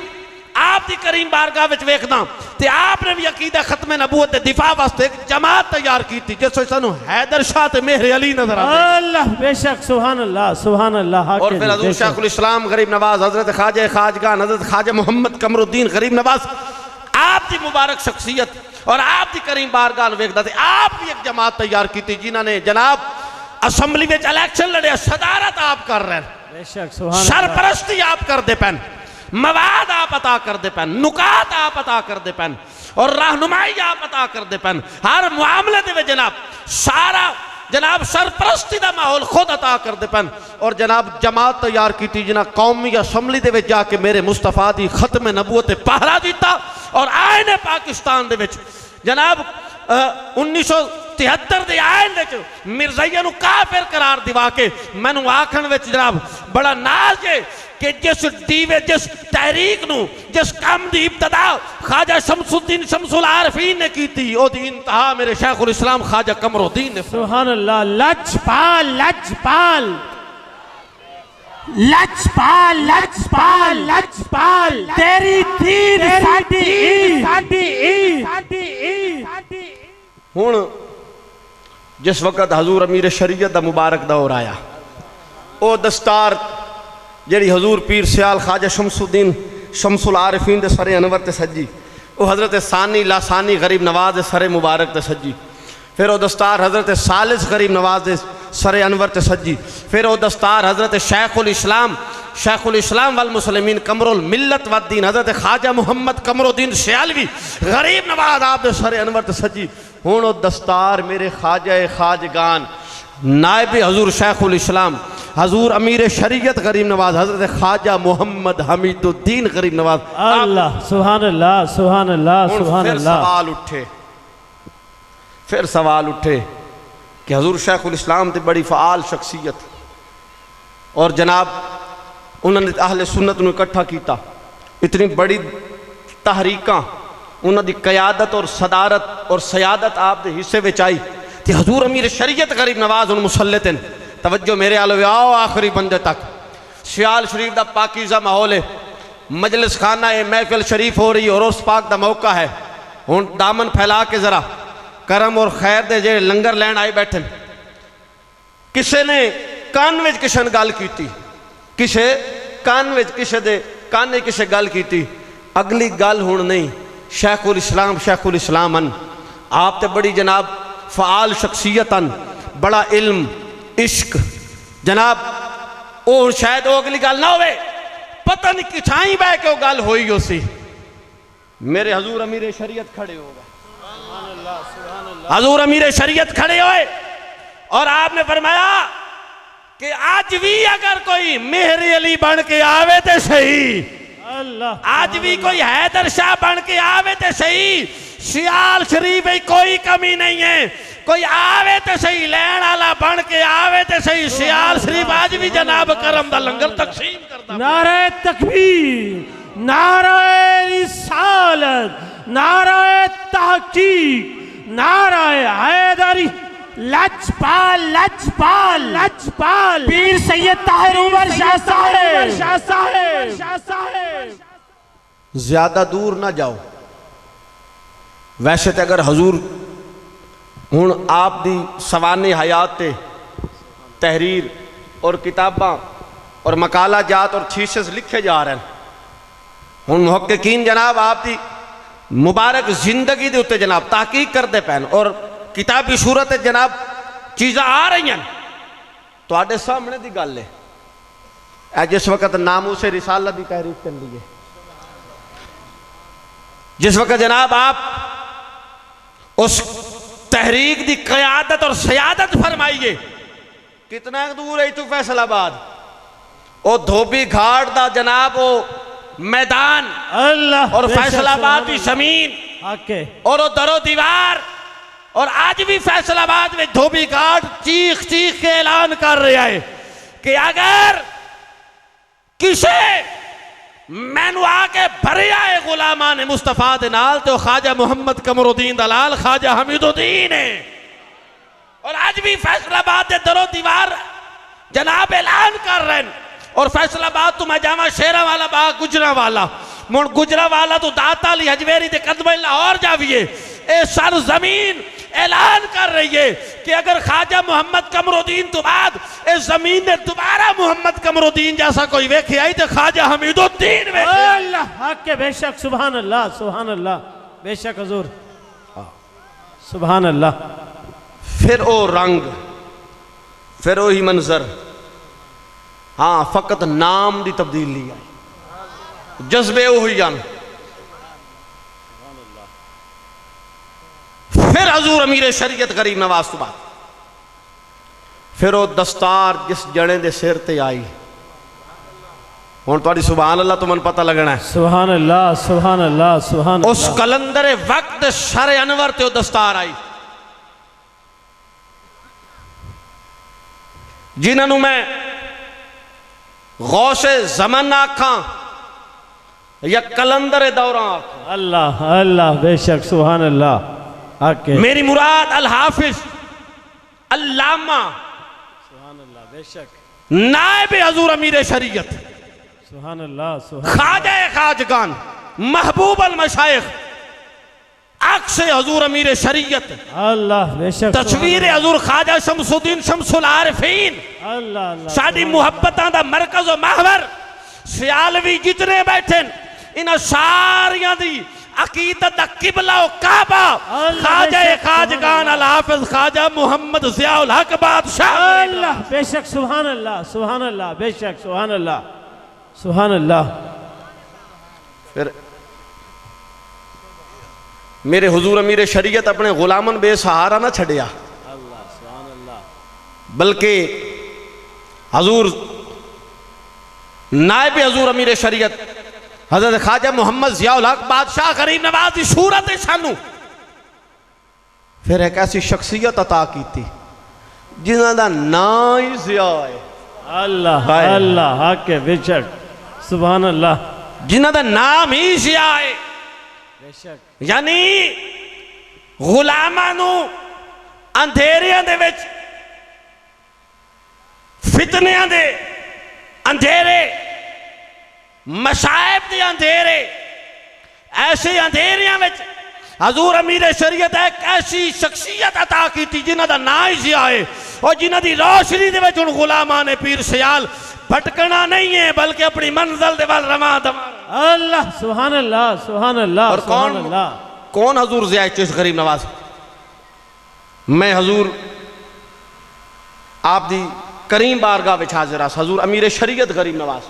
आप दी करीम बारगाह विच वेखदा ते आपने भी अकीदा खत्म नबूवत दे दिफा वास्ते एक जमात तैयार की थी जिस सानू हैदर शाह ते मेहर अली नजर आते। अल्लाह बेशक सुभान अल्लाह सुभान अल्लाह। और फिर हजूर शेखुल इस्लाम गरीब नवाज हजरत ख्वाजा खाजगान हजरत ख्वाजा मोहम्मद कमरुद्दीन गरीब नवाज आप दी मुबारक शख्सियत और आप दी करीम बारगाह वेखदा ते आप भी एक जमात तैयार की थी जिन्होंने जनाब असम्बली में इलेक्शन लड़े, सदारत आप कर रहे हैं, बेशक सुभान सरपरस्ती आप कर दे पैन, मवाद आप अता कर दे पैन, नुकात आप अता कर दे पैन और रहनुमाई आप अता कर दे पैन। हर मामले दे में जनाब सारा जनाब सरपरस्ती का माहौल खुद अता कर दे पैन। और जनाब जमात तैयार की थी जिन्हें कौमी असम्बली दे विच जाके मेरे मुस्तफा दी खत्म नबूवत पहरा दिता और आए पाकिस्तान दे विच जनाब 1973 के आयन मिर्जाइया काफिर करार दिवा के मैनू आखन विच जनाब बड़ा नाज है कि जिस दीवे जिस तहरीक नू जिस काम की इब्तदा ख्वाजा शमसुद्दीन शमसुल आरफीन ने की थी ओदी इंतहा मेरे शेखुल इस्लाम ख्वाजा कमरुद्दीन ने। सुभान अल्लाह। लजपाल लजपाल लजपाल लजपाल लजपाल तेरी दीन साडी हुण जिस वक्त हजूर अमीर शरीयत दा मुबारक दौर आया ओ दस्तार जी हजूर पीर सियाल ख्वाजा शमसुद्दीन शमसुल आरफीन दे सरे अनवर ते सजी वो हजरत सानी लासानी गरीब नवाज दे सरे मुबारक ते सजी फिर वो दस्तार हजरत सालिस गरीब नवाज दे सरे अनवर ते सजी फिर वो दस्तार हजरत शेखुल इस्लाम वल मुसलिमीन कमरुल मिल्लत वद्दीन हजरत ख्वाजा मोहम्मद कमरुद्दीन सियालवी गरीब नवाज आप दे सरे अनवर ते सजी। हुण वो दस्तार मेरे ख्वाजा खाजगान नायब हजूर शेखुल इस्लाम हजूर अमीर शरीयत गरीब नवाज हजरत ख्वाजा मोहम्मद हमीदुद्दीन गरीब नवाज अल्लाह सुभान अल्लाह सुभान अल्लाह सुभान अल्लाह। फिर सवाल उठे कि हजूर शेखुल इस्लाम तो बड़ी फ़आल शख्सियत और जनाब उन्होंने अहले सुन्नत नूं इकट्ठा किया, इतनी बड़ी तहरीकां उन्होंने क़यादत और सदारत और सयादत आप दे हिस्से विच आई कि हजूर अमीर शरीयत गरीब नवाज उन मुसल्लतिन तवज्जो मेरे आलो आओ आखिरी बंदे तक सियाल शरीफ का पाकीज़ा माहौल है, मजलिस खाना है, महफिल शरीफ हो रही और उस पाक का मौका है। हुण दामन फैला के जरा करम और खैर दे जे लंगर लैन आए बैठे किसी ने कान विच किशन गल की किसे कान विच किसे दे काने किसे गल की अगली गल हुण नहीं शेखुल इस्लाम अन आप तो बड़ी जनाब फ़आल शख्सियत अन बड़ा इल्म इश्क जनाब वो शायद वो अगली गल ना होवे पता नहीं किछाई बह के वो गल होई हो सी मेरे हजूर अमीर शरीयत खड़े होगा हजूर अमीर शरीयत खड़े होए और आपने फरमाया कि आज भी अगर कोई मेहर अली बन के आवे तो सही अल्लाह आज भी कोई हैदर शाह बन के आवे तो सही सियाल शरीफ में कोई कमी नहीं है कोई आवे तो सही लैन वाला बन के आवे तो सही सियाल शरीफ आज भी जनाब करम दा लंगर तकसीम करता। नारे तकबीर नारे रिसालत नारे तहकीक नारे हैदरी लजपाल लजपाल लजपाल पीर सैयद ताहिर उमर शाह साहब। ज्यादा दूर ना जाओ वैसे तो अगर हजूर हुण आप दी सवाने हयात ते तहरीर और किताबां और मकाला जात और थीसिस लिखे जा रहे हैं हुण मुहक्किकीन जनाब आप दी मुबारक जिंदगी दे उत्ते जनाब तहकीक करते पैन और किताबी सूरत जनाब चीज़ा आ रही हैं तुहाडे सामने दी गल है। जिस वक्त नामूसे रिसालत की तहरीक चल रही है जिस वक्त जनाब आप उस तहरीक की क़यादत और सयादत फरमाइए कितना दूर है तू फैसलाबाद वो धोबी घाट दा जनाब वो मैदान अल्लाह और फैसलाबाद की जमीन और वो दरो दीवार और आज भी फैसलाबाद में धोबी घाट चीख चीख के ऐलान कर रहा है कि अगर किसे मैनू आके भरे आए गुलामा ने मुस्तफा दे नाल तो ख्वाजा मोहम्मद कमरुद्दीन दलाल ख्वाजा हमीदुद्दीन है और आज भी फैसलाबाद के दरो दीवार जनाब ऐलान कर रहे हैं। और फैसलाबाद तो मैं जावा शेरा वाला बाग गुजरावाला मुड़ गुजरावाला तो दाताली हजवेरी ते कदमे लाहौर जाविए। ए सर जमीन ऐलान कर रही है कि अगर ख्वाजा मोहम्मद कमरुद्दीन तो बाद इस जमीन ने दोबारा मोहम्मद कमरुद्दीन जैसा कोई वेखे आई तो ख्वाजा हमीदुद्दीन वेखे। अल्लाह हक के बेशक सुभान अल्लाह बेशक हुजूर सुभान अल्लाह। फिर ओ रंग फिर वही मंजर, हाँ फकत नाम की तब्दीली आई, जज्बे वही आन। फिर हजूर अमीर शरीयत गरीब नवाज तो बाद फिर वो दस्तार जिस जने दे सिर ते आई, हुण तुहाडी सुभान अल्लाह तो मन पता लगना है। सुभान अल्लाह सुभान अल्लाह सुभान अल्लाह। उस कलंदर वक्त शर अनवर ते दस्तार आई, जिन्होंने मैं गौसे ज़मान आखा या कलंदर दौरा आखा। अल्लाह अल्लाह बेशक सुभान अल्लाह। मेरी मुराद अल हाफिज अल्लामा सुभान अल्लाह बेशक नायब हजूर अमीर शरीयत सुभान अल्लाह ख्वाजा खाजगान महबूब अल मशाइख अक्स हजूर अमीर शरीयत अल्लाह बेशक तस्वीर हजूर ख्वाजा शमसुद्दीन शमसुल आरिफीन अल्लाह अल्लाह साडी मुहब्बतां दा मरकज और महवर सियालवी जितने बैठे इन सारियां दी अकीदत दा किबला ओ काबा ख्वाजा खाजगान अल हाफिज ख्वाजा मोहम्मद ज़ियाउल हक बादशाह। अल्लाह बेशक सुभान अल्लाह बेशक सुभान अल्लाह सुभान अल्लाह। फिर मेरे हुजूर अमीर शरीयत अपने गुलामन बेसहारा ना छड़िया, बल्कि हजूर नायब हजूर अमीर शरीयत हजरत ख्वाजा मोहम्मद ज़ियाउल हक बादशाह गरीब नवाज की सूरत सानू फिर एक ऐसी शख्सियत अता की थी जिन्हों का नाम ही ज़िया है। अल्लाह अल्लाह हक है बेशक सुभान अल्लाह, जिन्हों का नाम ही ज़िया है। बेशक यानी गुलामां नू अंधेरियां दे विच फितनियां दे अंधेरे मशाइब दे अंधेरे ऐसे अंधेरियां विच हजूर अमीर शरीयत एक ऐसी शख्सियत अता की थी जिन्हों का ना ही ज़िया है और जिन्हों की रोशनी दे विच हुण गुलामां ने पीर सियाल भटकना नहीं है बल्कि अपनी मंजिल दे वल रवां दवां। अल्लाह सुभान अल्लाह सुभान अल्लाह। और कौन हजूर ज़िया चिश्ती गरीब नवाज? मैं हजूर आप दी करीम बारगाह विच हाजिर हां हजूर अमीर शरीयत गरीब नवाज।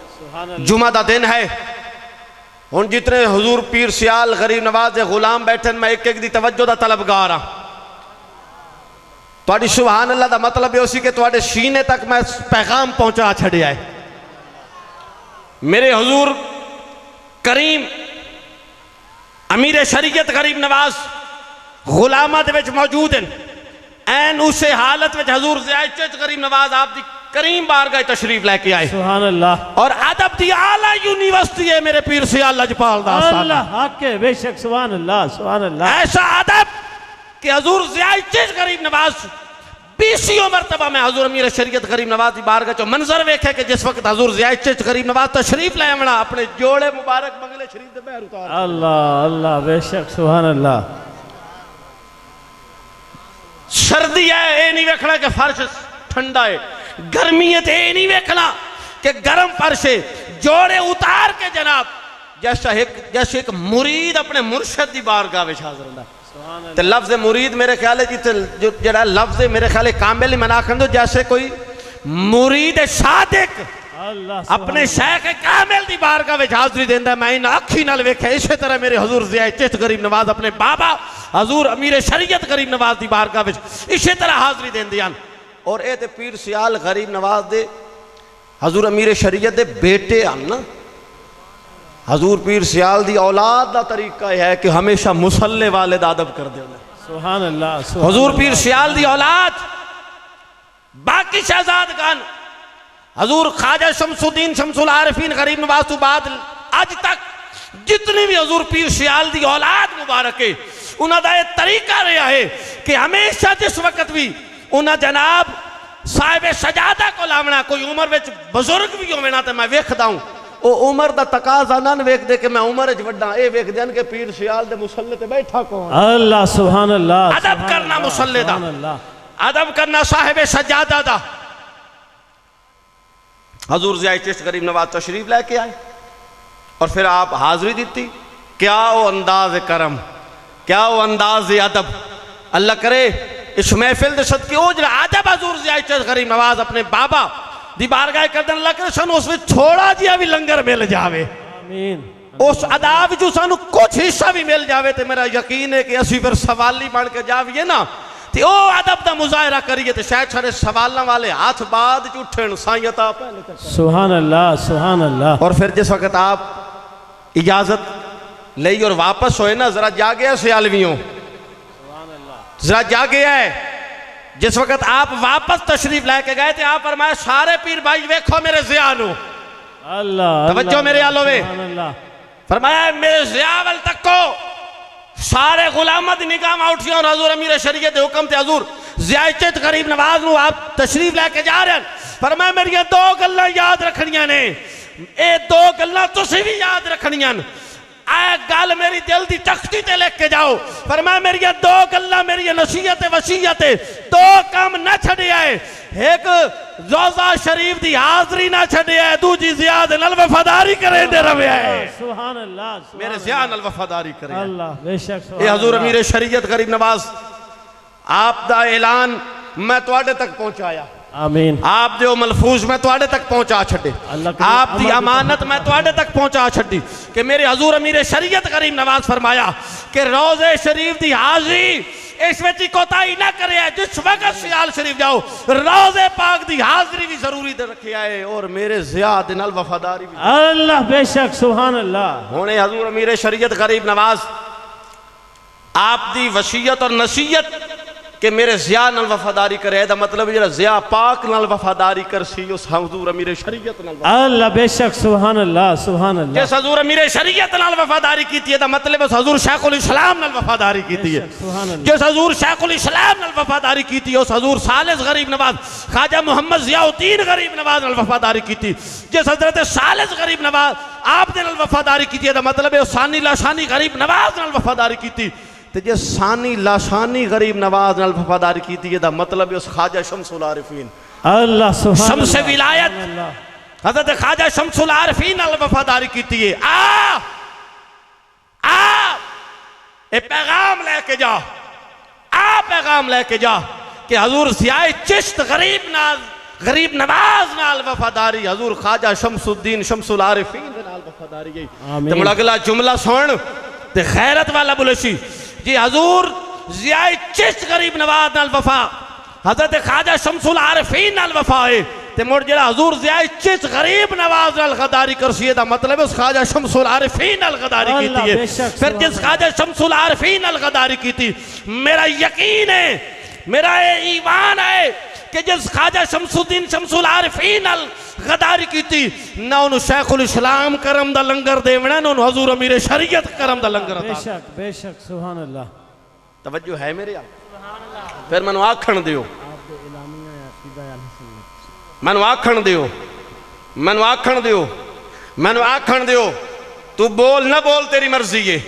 जुमा दा दिन है, हुण जितने हजूर पीर सियाल गरीब नवाज दे गुलाम बैठे मैं एक एक दी तवज्जो दा तलबगार हां। तुहाडी सुभान अल्लाह दा मतलब यह सी कि तुहाडे सीने तक मैं पैगाम पहुंचा छड़िया है। मेरे हजूर करीम अमीर शरीयत गरीब नवाज गुलामा दे विच मौजूद हैं, ऐन उस हालत में हजूर ज़िया चिश्ती गरीब नवाज आप दी करीम बारगाह तशरीफ लेके आए। सुभान अल्लाह। और अदब दी आला यूनिवर्सिटी है मेरे पीर सियाल लजपाल दा। अल्लाह हक है बेशक सुभान अल्लाह सुभान अल्लाह। ऐसा अदब कि हजूर ज़िया चिश्ती गरीब नवाज 20 मरतबा में हजूर अमीर शरीयत गरीब नवाज की बारगाह चो मंजर वेखे कि जिस वक्त हजूर ज़िया चिश्ती गरीब नवाज तशरीफ ले आवना अपने जोड़े मुबारक बंगले शरीफ दे बहर उतार। अल्लाह अल्लाह बेशक सुभान अल्लाह। सर्दी है ये नहीं वेखना कि फर्श ठंडा है, गर्मी है ये नहीं वेखना कि गर्म फर्श है, जोड़े उतार के जनाब जैसे एक मुरीद अपने मुर्शद की बारगाह में हाजिर होता। तो लफ्ज मुरीद मेरे ख्याल है जो जरा लफ्ज मेरे ख्याल कामिल ही मना कर दो, जैसे कोई मुरीद सादिक अपने शेख कामिल की बारगाह में हाजिरी देंदा। मैं इन अखी नाल वेख्या इसी तरह मेरे हजूर ज़िया चिश्ती गरीब नवाज अपने बाबा हजूर अमीर शरीयत गरीब नवाज की बारगाह में इसी तरह हाजिरी देंदे हैं। और ये तो पीर सियाल गरीब नवाज दे हजूर अमीर शरीयत दे बेटे हैं ना। हजूर पीर सियाल दी औलाद का तरीका यह है कि हमेशा मुसल्ले वाले दा अदब कर दे। सुभान अल्लाह। हजूर पीर सियाल दी औलाद बाकी शहजादगान हजूर ख्वाजा शमसुद्दीन शमसुल आरिफीन गरीब नवाज तो बाद आज तक जितनी भी हजूर पीर सियाल दी औलाद मुबारक है उन्होंने यह तरीका रहा है कि हमेशा जिस वक्त भी उन्हें जनाब साहिब सजादा को लावना कोई उम्र विच बुजुर्ग भी होवे ना तो मैं वेखदा हूं ओ उम्र दा तकाजा ना वेख दे के मैं उम्र च वड्डा ए वेख देन के पीर सियाल दे मुसल्ले ते बैठा कौन अल्लाह सुभान अल्लाह अदब करना मुसल्ले दा अदब करना साहिब सजादा दा हजूर ज़िया चिश्ती गरीब नवाज तशरीफ लेके आए और फिर आप हाजिरी दी क्या वो अंदाज करम क्या वो अंदाज अदब अल्लाह करे इस महफिल दे सदके ओ जरा अदब हजूर ज़िया चिश्ती गरीब नवाज अपने बाबा दी बारगाह कर देन अल्लाह करे सानू उस विच थोड़ा जिहा भी लंगर मिल जावे आमीन उस अदा विचों सानू कुछ हिस्सा भी मिल जावे तो मेरा यकीन है कि असीं फिर सवाली बन के जाविए ना ते ओ अदब दा मुजाहिरा करिए तो शायद सारे सवालों वाले हाथ बाद च उठन साईयता पहले कर सुभान अल्लाह सुभान अल्लाह। और फिर जिस वक्त आप इजाजत ली और वापस होए ना जरा जागे सियालवियों जरा जागे है जिस वक्त आप वापस तशरीफ लेके गए थे आप फरमाया सारे पीर भाई वेखो मेरे ज़िया नु अल्लाह तवज्जो मेरे आलो वे फरमाया मेरे ज़िया वल तको सारे गुलामा दी निगाह उठिया और हजूर अमीर शरीयत हुक्म थे हजूर ज़िया चिश्ती गरीब नवाज नु आप तशरीफ लेके जा रहे हैं फरमाया मेरी दो गल्लां याद रखनियां ने ए दो गल्लां तुसीं भी याद रखनियां आ गल मेरी दिल दी तख्ती ते लेके जाओ फरमाया मेरी दो गल्लां मेरी नसीहत वसीयत दो काम ना छड़िया है एक रोजा शरीफ दी हाजरी ना छड़िया है दूजी ज़िया दे नाल वफादारी करे दे रवे है सुभान अल्लाह मेरे ज़िया नाल वफादारी करे अल्लाह बेशक ये हजूर अमीर शरीयत गरीब नवाज आप दा ऐलान मैं तुहाडे तक पहुंचाया आमीन आप जो मलफूज मैं तुहाडे तक पहुंचा छड्डे आप दी अमानत मैं तुहाडे तक पहुंचा छड्डी कि मेरे हजूर अमीर शरीयत गरीब नवाज फरमाया कि रोजे शरीफ दी हाजिरी इस विच कोताही ना करे जिस वक्त सियाल शरीफ जाओ रोजे पाक दी हाजिरी भी जरूरी दे रखे है और मेरे ज़िया दे नाल वफादारी भी अल्लाह बेशक सुभान अल्लाह। हुणे हजूर अमीर शरीयत गरीब नवाज आप दी वसीयत और नसीहत कि मेरे ज़िया नाल वफादारी करे दा मतलब जरा ज़िया पाक नाल वफादारी कर सी उस हजूर अमीर शरीयत नाल अल्लाह बेशक सुभान अल्लाह सुभान अल्लाह। जिस हजूर अमीर शरीयत नाल वफादारी कीती है दा मतलब उस हजूर शेखुल इस्लाम नाल वफादारी कीती है जिस हजूर शेखुल इस्लाम नाल वफादारी कीती है उस हजूर सालिस गरीब नवाज ख्वाजा मोहम्मद ज़ियाउद्दीन गरीब नवाज नाल वफादारी कीती जिस हजरत सालिस गरीब नवाज आप दे नाल वफादारी कीती है दा मतलब है सानी लाशानी गरीब नवाज नाल वफादारी कीती ते जे सानी लाशानी गरीब नवाज नाल वफादारी कीती है दा मतलब है उस ख्वाजा शमसुल आरिफीन अल्लाह सुभान शम्स विलायत हजरत ख्वाजा शमसुल आरिफीन नाल वफादारी कीती है आ ए पैगाम लेके जा आ पैगाम लेके जा कि हजूर ज़िया चिश्ती गरीब नवाज नाल वफादारी हजूर ख्वाजा शमसुद्दीन शमसुल आरिफीन दे नाल वफादारी गई ते मुड़ अगला जुमला सुन ते गैरत वाला बोले सी जी हजूर ज़िया चिश्ती गरीब नवाज नाल वफा हजरत ख्वाजा शमसुल आरिफीन नाल वफा है ते मुड़ जरा हजूर ज़िया चिश्ती गरीब नवाज नाल गदारी कर सी दा मतलब है उस ख्वाजा शमसुल आरिफीन नाल गदारी कीती है फिर जिस ख्वाजा शमसुल आरिफीन नाल गदारी कीती मेरा यकीन है मेरा ईमान है कि जिस ख्वाजा शमसुद्दीन शमसुल आरिफीन नाल गदारी कीती ना उन्होंने शेखुल इस्लाम करम दा लंगर देवना ना उन्होंने हजूर अमीर शरीयत करम दा लंगर अता बेशक बेशक सुभान अल्लाह। तवज्जो है मेरे फिर मैनू आखण दियो मैनू आखण दियो मैनू आखण दियो मैनू आखण दियो तू बोल ना बोल तेरी मर्जी है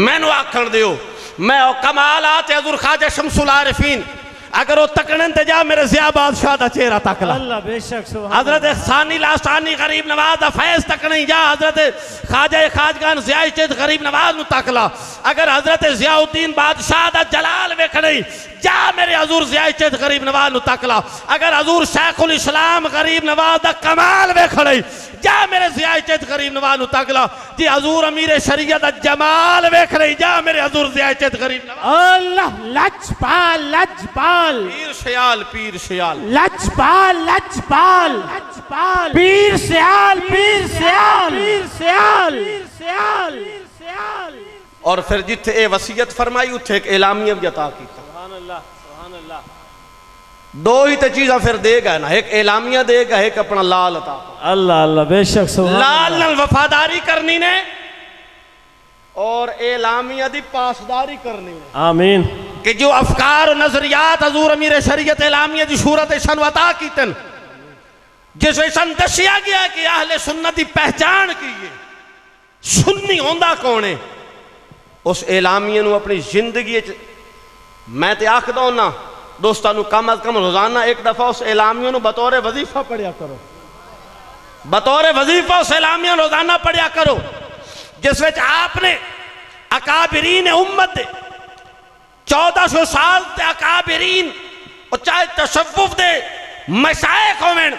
मैनू आखण दियो मैं कमालात हजूर ख्वाजा शमसुल आरिफीन अगर वो तकड़न ते जा मेरे ज़िया बादशाह दा चेहरा तक ला अल्लाह बेशक सुभान हजरत सानी लाशानी गरीब नवाज दा फैज तकने जा हजरत ख्वाजा खाजगान ज़िया चिश्ती गरीब नवाज नु तक ला अगर हजरत ज़ियाउद्दीन बादशाह दा जलाल वेखने जा मेरे हजूर ज़िया चिश्ती गरीब नवाज नु तक ला अगर हजूर शेखुल इस्लाम गरीब नवाज दा कमाल वेखने जा मेरे ज़िया चिश्ती गरीब नवाज नु तक ला जी हजूर अमीर शरीयत दा जमाल वेखने जा मेरे हजूर ज़िया चिश्ती गरीब नवाज अल्लाह लजपाल लजपाल पीर सियाल लजपाल लजपाल लजपाल पीर सियाल पीर सियाल पीर सियाल सियाल सियाल। और फिर जिथे ए वसीयत फरमाई उथे एक एलामिया भी अता की सुभान अल्लाह सुभान अल्लाह। दो ही तो चीज़ा फिर देगा ना एक एलामिया देगा एक अपना लाल अता अल्लाह अल्लाह बेशक सुभान लाल नाल वफादारी करनी ने और एलामिया दी पासदारी करनी ने आमीन। कि जो अफकार और नजरियात हजूर अमीर शरीयत इलामिया की सूरत शन अता की तन, जिस सन दसिया गया कि अहले सुन्नत की पहचान की है, सुन्नी होंदा कौन है, उस एलामिया नू अपनी जिंदगी मैं तो आखदा हूं ना दोस्तों, कम अज कम रोजाना एक दफा उस एलामिया नू बतौर वजीफा पढ़िया करो, बतौर वजीफा उस एलामिया रोजाना पढ़िया करो, जिस विच आपने अकाबिरीन उम्मत 1400 साल ते अकाबिरीन, और चाहे तशव्वुफ दे मशाइख होवें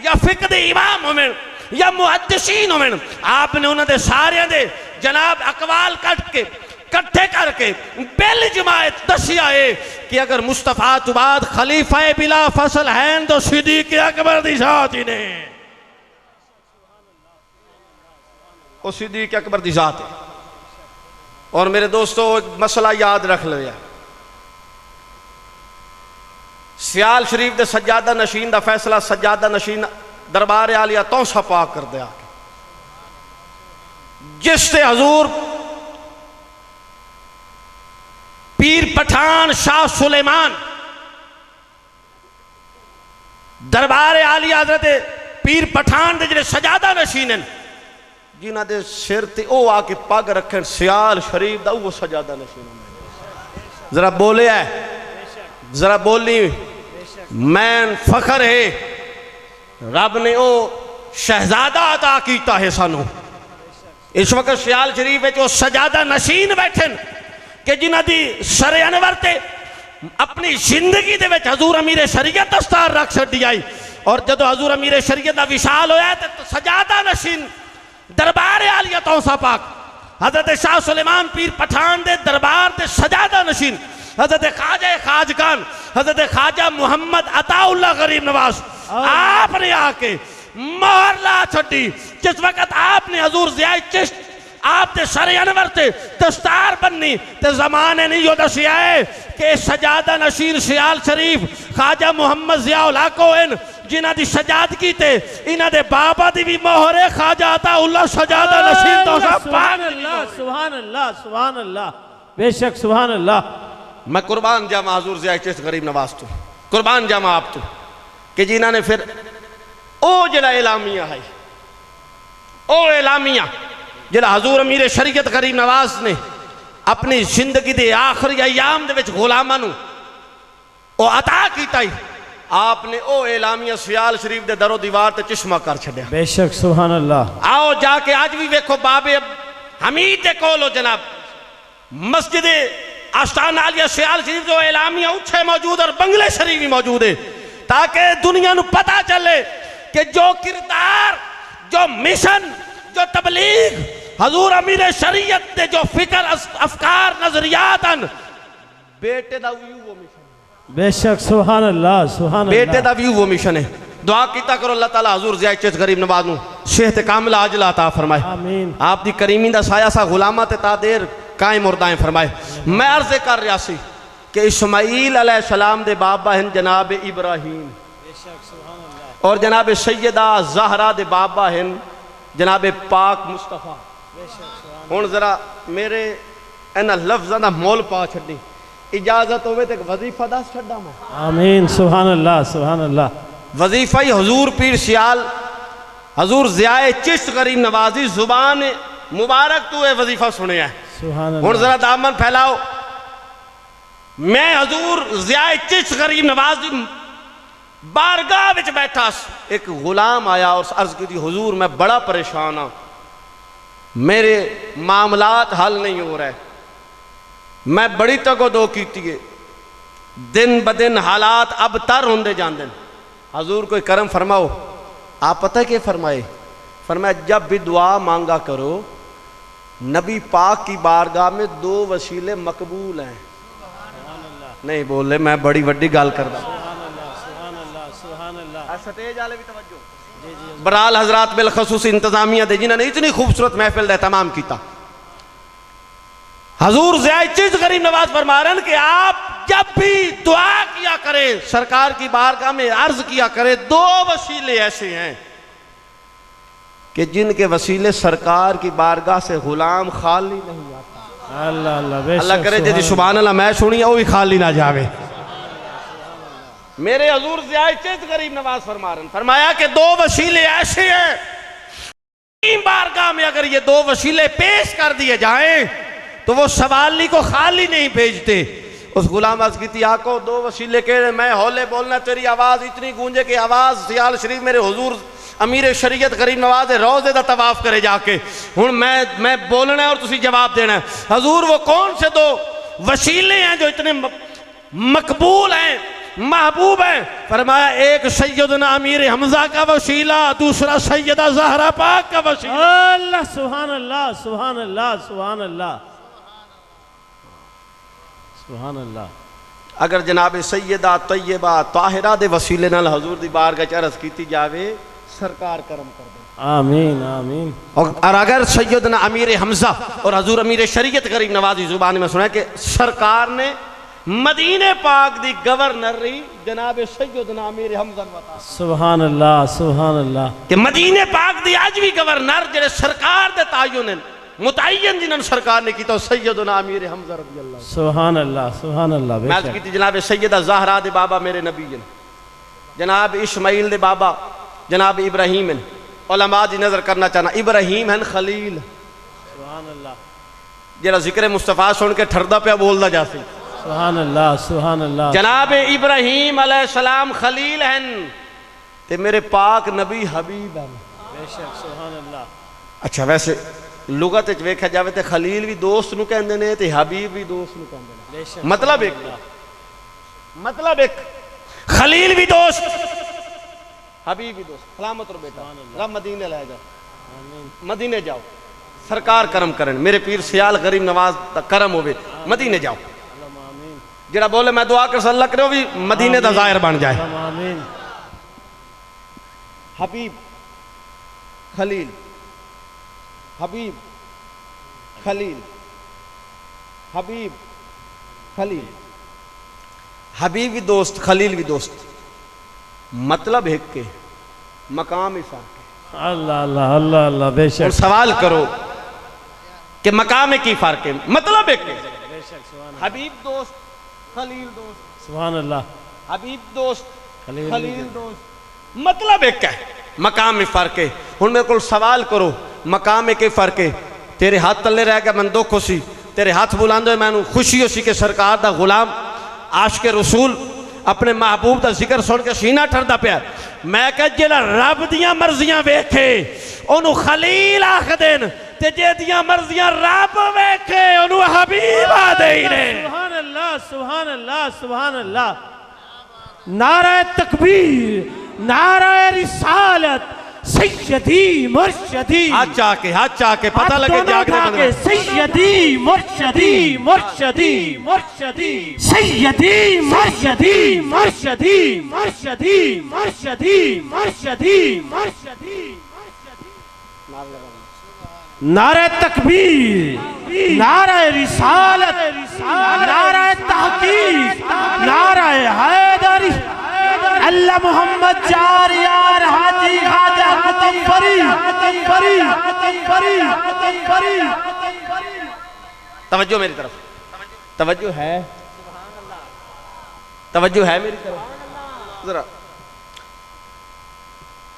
या फिक्र दे इमाम होवें या मुहद्दिसीन होवें, आपने उन्होंने सारे दे जनाब अकवाल कट के कट्ठे करके बिल जमायत दसिया है कि अगर मुस्तफा तो बाद खलीफा बिला फसल हैं तो सिद्दीक़ अकबर दी जात ही ने, वो सिद्दीक़ अकबर दी जात है। और मेरे दोस्तों एक मसला याद रख लो, सियाल शरीफ दे सज्जादा नशीन दा फैसला सज्जादा नशीन दरबार आलिया तो छपा कर दिया, जिससे हजूर पीर पठान शाह सुलेमान दरबार आलिया हजरत पीर पठान दे जिहड़े सजादा नशीन हैं, जिन्हां दे सिर ते ओ आके पग रखन सियाल शरीफ दा वो सजादा नशीन। जरा बोले है, जरा बोली, मैं फखर है रब ने ओ शहजादा अता कीता है सानू। इस वक्त सियाल शरीफ में जो सजादा नशीन बैठे कि जिन्हां दी सरे अनवर ते अपनी जिंदगी दे विच हजूर अमीर शरीयत दस्तार रख छड्डी आई, और जदों हजूर अमीर शरीयत दा विशाल होया तो सजादा नशीन दरबार आलिया तौसा पाक हजरत शाह सुलेमान पीर पठान दे दरबार दे सजादा नशीन हजरत ख्वाजा खाजगान हजरत ख्वाजा मोहम्मद अताउल्लाह गरीब नवाज आपने आके मोहर ला छड्डी। जिस वक्त आपने हजूर ज़िया चिश्त आपने सरे अनवर ते दस्तार बन्नी ते जमाने नहीं यो दसिया है कि सजादा नशीन सियाल शरीफ ख्वाजा मोहम्मद ज़ियाउल हक होन जिन्हां दी सजादगी ते इन्हां दे बाबा दी भी मोहर है ख्वाजा अताउल्लाह सजादा नशीन तो सब सुभान अल्लाह सुभान अल्लाह सुभान अल्लाह, बेशक सुभान अल्लाह। मैं कुर्बान जामा हजूर ज़िया चिश्त गरीब नवाज तो, कुर्बान जामा आप तो कि जिन्हां ने फिर ओ जड़ा एलामिया है, ओ एलामिया जड़ा हजूर अमीर शरीयत गरीब नवाज ने अपनी जिंदगी दे आखिरी अयाम दे विच गुलामां नू ओ अता कीता ही, आपने ओ एलामिया सियाल शरीफ दे दरो दीवार ते चश्मा कर छड्या। बेशक सुभान अल्लाह। आओ जाके आज भी वेखो बाबे हमीद दे कोलो जनाब मस्जिद आस्ताना आलिया सियाल शरीफ जो एलामिया उछे मौजूद और बंगले शरीफ भी मौजूद है, ताकि दुनिया नू पता चले कि जो किरदार जो मिशन जो तबलीग हजूर अमीर शरीयत दे जो फिक्र अफकार नजरियात बेटे दा व्यू वो मिशन, बेशक सुभान अल्लाह सुभान अल्लाह, बेटे दा व्यू वो मिशन है। दुआ कीता करो अल्लाह ताला हजूर ज़िया चिश्त गरीब नवाज नू सेहत कामिला अजला अता फरमाए, आमीन। आप दी करीमी दा साया सा गुलामा ते तादेर कायम और दाएं फरमाए। मैं अर्ज कर रहा सी कि इस्माईल अलैहिस्सलाम दे बाबा हैं जनाब इब्राहीम, और जनाब सैयदा ज़हरा दे बाबा हैं जनाब पाक मुस्तफा। हुण जरा मेरे इन्हां लफ्ज़ां दा मोल पा छड्डी, इजाजत होवे ते वजीफा दस छड्डा मैं। आमीन सुभान अल्लाह सुभान अल्लाह। वजीफा ही हजूर पीर सियाल हजूर ज़िया चिश्त गरीब नवाजी जुबान मुबारक तू वजीफा सुने है। सुभान हुण अल्लाह। जरा दामन फैलाओ, मैं हजूर ज़िया चिश्त गरीब नवाज बारगाह विच बैठा, एक गुलाम आया और अर्ज की थी हुजूर मैं बड़ा परेशान हाँ, मेरे मामलात हल नहीं हो रहे, मैं बड़ी तगोदो की दिन ब दिन हालात अब तर होंदे जांदे। हजूर कोई करम फरमाओ। आप पता है क्या फरमाए? फरमाया जब भी दुआ मांगा करो नबी पाक की बारगाह में दो वसीले मकबूल हैं। नहीं बोले मैं बड़ी वड्डी गल करदा। बराल हजरात बिलखसूस इंतजामिया दे जिन्होंने इतनी खूबसूरत महफिल का तमाम किया। हजूर ज़िया चिश्त गरीब नवाज फरमा रहे हैं कि आप जब भी दुआ किया करे सरकार की बारगाह में अर्ज किया करे, दो वसीले ऐसे हैं कि जिनके वसीले सरकार की बारगाह से गुलाम खाली नहीं आता। अल्लाह अल्लाह अल्लाह करे जी सुभान अल्लाह मैं सुनी वो भी खाली ना जावे। मेरे हजूर ज़ियाद गरीब नवाज फरमा रहे फरमाया कि दो वसीले ऐसे हैं, तीन बारगाह में अगर ये दो वसीले पेश कर दिए जाएं तो वो सवाली को खाली नहीं भेजते। उस गुलाम अर्ज की थी आको दो वसीले के मैं हौले बोलना तेरी आवाज़ इतनी गूंजे कि आवाज़ सियाल शरीफ मेरे हुजूर अमीर शरीयत गरीब नवाज रोज़े दा तवाफ करे जाके हुण मैं बोलना है और तुसी जवाब देना है। हजूर वो कौन से दो वसीले हैं जो इतने मकबूल हैं महबूब है? फरमाया एक सैयदना अमीर हमजा का वसीला, दूसरा सैयदा ज़हरा पाक का वसीला। अल्लाह सुभान अल्लाह सुभान अल्लाह सुभान अल्लाह सुभान अल्लाह। अगर जनाब सैयदा तैयबा ताहिरा दे वसीले नाल हजूर दी बारगाह च अर्ज कीती जावे सरकार करम कर दे। आमीन आमीन। और अगर सैयदना अमीर हमजा और हजूर अमीर शरीयत गरीब नवाज की जुबान में सुना कि सरकार ने मदीने पाक दी गवर्नरी जनाब सैयदना अमीर हमजा बता सुभान अल्लाह सुभान अल्लाह कि मदीने पाक दी आज भी गवर्नर जेड़े सरकार दे तायुन मुतय्यन जिन्होंने सरकार ने की तो सैयदना अमीर हमजा रज़ी अल्लाह सुभान अल्लाह सुभान अल्लाह। मैं की थी जनाब सैयदा ज़हरा दे बाबा मेरे नबी जनाब इस्माइल दे बाबा जनाब इब्राहिम उलमा दी नजर करना चाहना इब्राहिम हैं खलील सुभान अल्लाह जेड़ा जिक्र मुस्तफा सुन के ठरदा पे बोलदा जासी सुभान अल्लाह सुभान अल्लाह। जनाब इब्राहिम अलैहिस्सलाम खलील हैं ते मेरे पाक नबी हबीब हैं बेशक सुभान अल्लाह। अच्छा वैसे लुगत च वेख्या जावे ते खलील भी दोस्त नूं कहंदे ने ते हबीब भी दोस्त नूं कहंदे ने। मतलब एक खलील भी दोस्त हबीब भी दोस्त। सलामत रो बेटा रब मदीने ले जा मदीने जाओ सरकार करम करन मेरे पीर सियाल गरीब नवाज दा करम होवे मदीने जाओ। जेड़ा बोले मैं दुआ कर अल्लाह करे भी मदीने दा ज़ाहिर बन जाए। आमीन। हबीब खलील हबीब खलील हबीब खलील हबीब भी दोस्त खलील भी दोस्त मतलब एक के मकाम ही फर्क है। अल्लाह अल्लाह अल्लाह अल्लाह बेशक। और सवाल करो कि मकाम में की फर्क है मतलब एक के हबीब दोस्त खलील दोस्त सुभान अल्लाह हबीब दोस्त खलील खलील दोस्त मतलब एक है मकाम में फर्क है। हुण मेरे को सवाल करो मकाम में के फर्क है? तेरे हाथ तले रह गया मैं दुख सी तेरे हाथ बुलांदे मैनू खुशी हो सी कि सरकार दा गुलाम आशिक रसूल अपने महबूब का जिक्र सुन के सीना ठरदा पिया। मैं कह जेड़ा रब दियां मर्जियां वेखे ओनू खलील आख देन ते जेदियां मर्जियां रब वेखे ओनू हबीब आ देने। सुभान अल्लाह सुभान अल्लाह सुभान अल्लाह। नारा तकबीर नारा रिसालत सैयदी मुर्शदी हाथ चाके पता लगे जागने बंदे सैयदी मुर्शदी मुर्शदी मुर्शदी सैयदी मुर्शदी मुर्शदी मुर्शदी मुर्शदी मुर्शदी मुर्शदी। नारे तकबीर नारा रिसालत नारा तहकीक नारा हैदरी अल्लाह मोहम्मद चार यार हाजी खाजा मुतफरी फरी फरी फरी। तवज्जो मेरी तरफ तवज्जो है मेरी तरफ जरा।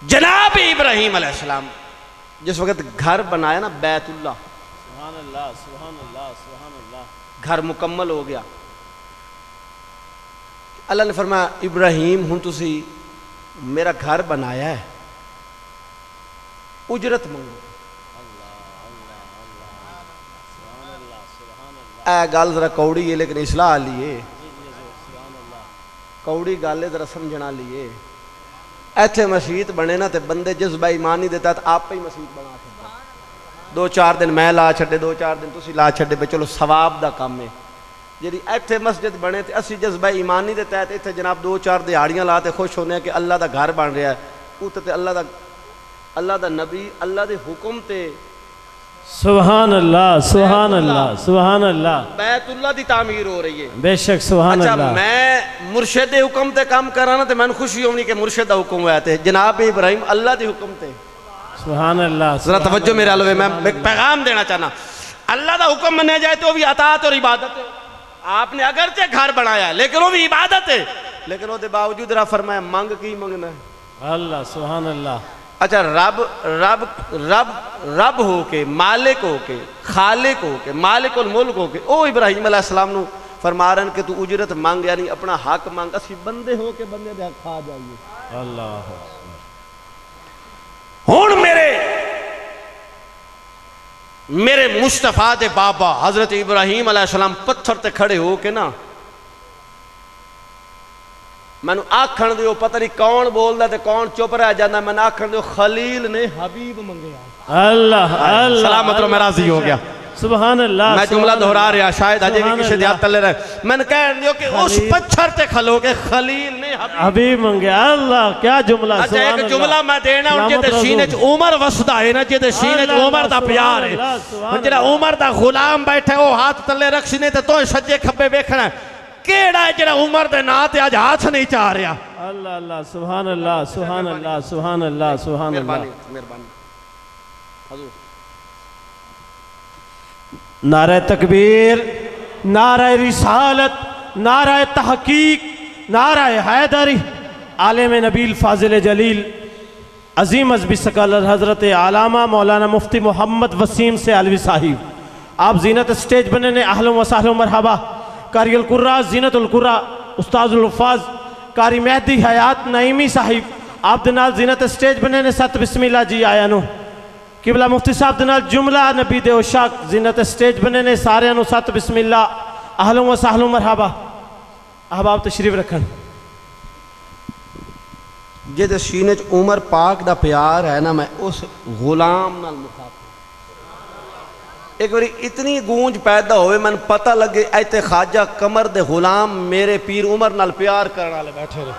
जनाब इब्राहिम अलैहिस्सलाम जिस वक्त घर बनाया ना बैतुल्लाह सुभान अल्लाह सुभान अल्लाह सुभान अल्लाह घर मुकम्मल हो गया। अल्लाह ने फरमाया इब्राहिम हुण तुसी मेरा घर बनाया है उजरत मंगो। ऐ गल जरा कौड़ी है लेकिन इसलाह लिए कौड़ी गल है जरा समझना लिए। इत्थे मसीत बने ना तो बंदे जज्बा ईमान नहीं देता तो आप ही मसीत बना छड्डे। 2-4 दिन मैं ला छड्डे 2-4 दिन तुसी ला छड्डे पे चलो सवाब दा काम है। जी इत्थे मस्जिद बने तो असी जज्बा ईमान नहीं देता है इत्थे जनाब 2-4 दिहाड़ियां ला के खुश होने कि अल्लाह का घर बन रहा है उत्ते अल्लाह का नबी अल्लाह के हुक्म ते सुभान अल्लाह सुभान अल्लाह सुभान अल्लाह बैतुल्लाह की तामीर हो रही है बेशक सुभान अच्छा अल्लाह। मैं मुर्शिद के हुक्म ते काम करा ना तो मैंने खुशी होनी कि मुर्शिद का हुक्म हुआ थे जनाब इब्राहिम अल्लाह के हुक्म ते सुभान अल्लाह। जरा तवज्जो मेरे आलो मैं पैगाम देना चाहना अल्लाह का हुक्म मन्या जाए तो भी अतात और इबादत है। आपने अगरचे घर बनाया लेकिन वो भी इबादत है, लेकिन उसके बावजूद रब फरमाया मंग की मंगना है। अल्लाह सुभान अल्लाह। अच्छा रब रब रब रब हो के मालिक हो के खालिक हो के मालिकुल मुल्क हो के ओ इब्राहिम अलैहिस्सलाम नु फरमा रहे कि तू उजरत मांग, यानी अपना हक मांग, असी बंदे हो के बंदे दे हक खा जाइए। अल्लाह हुण मेरे मुस्तफा दे बाबा हजरत इब्राहिम अलैहिस्सलाम पत्थर ते खड़े हो के ना मैनू आखण दियो, पता नहीं कौन बोलदा ते कौन चुप रह जाता, मैंने आखण दियो खलील ने हबीब मंगया। अल्लाह अल्लाह सलामत रहो, मैं राजी हो गया। सुभान अल्लाह। मैं जुमला दोहरा रहा, शायद अजय भी किसी हाथ तले रहे। मैंने कह दियो कि उस पत्थर ते खलो के खलील ने हबीब मंगया। अल्लाह क्या जुमला। अच्छा एक जुमला मैं देना हूं, जेदे सीने च उमर वसदा है ना, जेदे सीने च उमर दा प्यार है, जेड़ा उमर दा गुलाम बैठा है, वो हाथ तले रख सीने ते तो सज्जे खब्बे वेखना केड़ा है जेड़ा उमर दे नां ते आज हाथ नहीं चा रहा। अल्लाह अल्लाह सुभान अल्लाह सुभान अल्लाह सुभान अल्लाह सुभान अल्लाह। मेहरबानी हजूर। नारे तकबीर, नारे रिसालत, नारे तहकीक, नारे हैदरी, आलिम नबील फाजिल जलील अजीम अज़बी सकलर हज़रत आलामा मौलाना मुफ्ती मोहम्मद वसीम से अलवी साहिब, आप जीनत स्टेज बने ने अहलन व सहलन मरहबा। कारी अल कुर्रा जीनत उल कुर्रा उस्ताजुल हुफ़ाज़ कारी मेहदी हयात नईमी साहिब, आप दे नाल जीनत स्टेज बने ने सत बिस्मिल्लाह जी आया नो। किबला मुफ्ती साहब दे नाल जुमला नबी दे उशाक जीनत स्टेज बने ने सारे नु सत बिस्मिल्लाह अहलन व सहलन मरहबा। अहबाब तशरीफ रखन। जेदे सीने च उमर पाक दा प्यार है ना, मैं उस गुलाम नाल मुखातिब। एक बारी इतनी गूंज पैदा होवे मैंने पता लगे ऐते ख्वाजा कमर दे गुलाम मेरे पीर उमर नाल प्यार करने वाले बैठे रहे।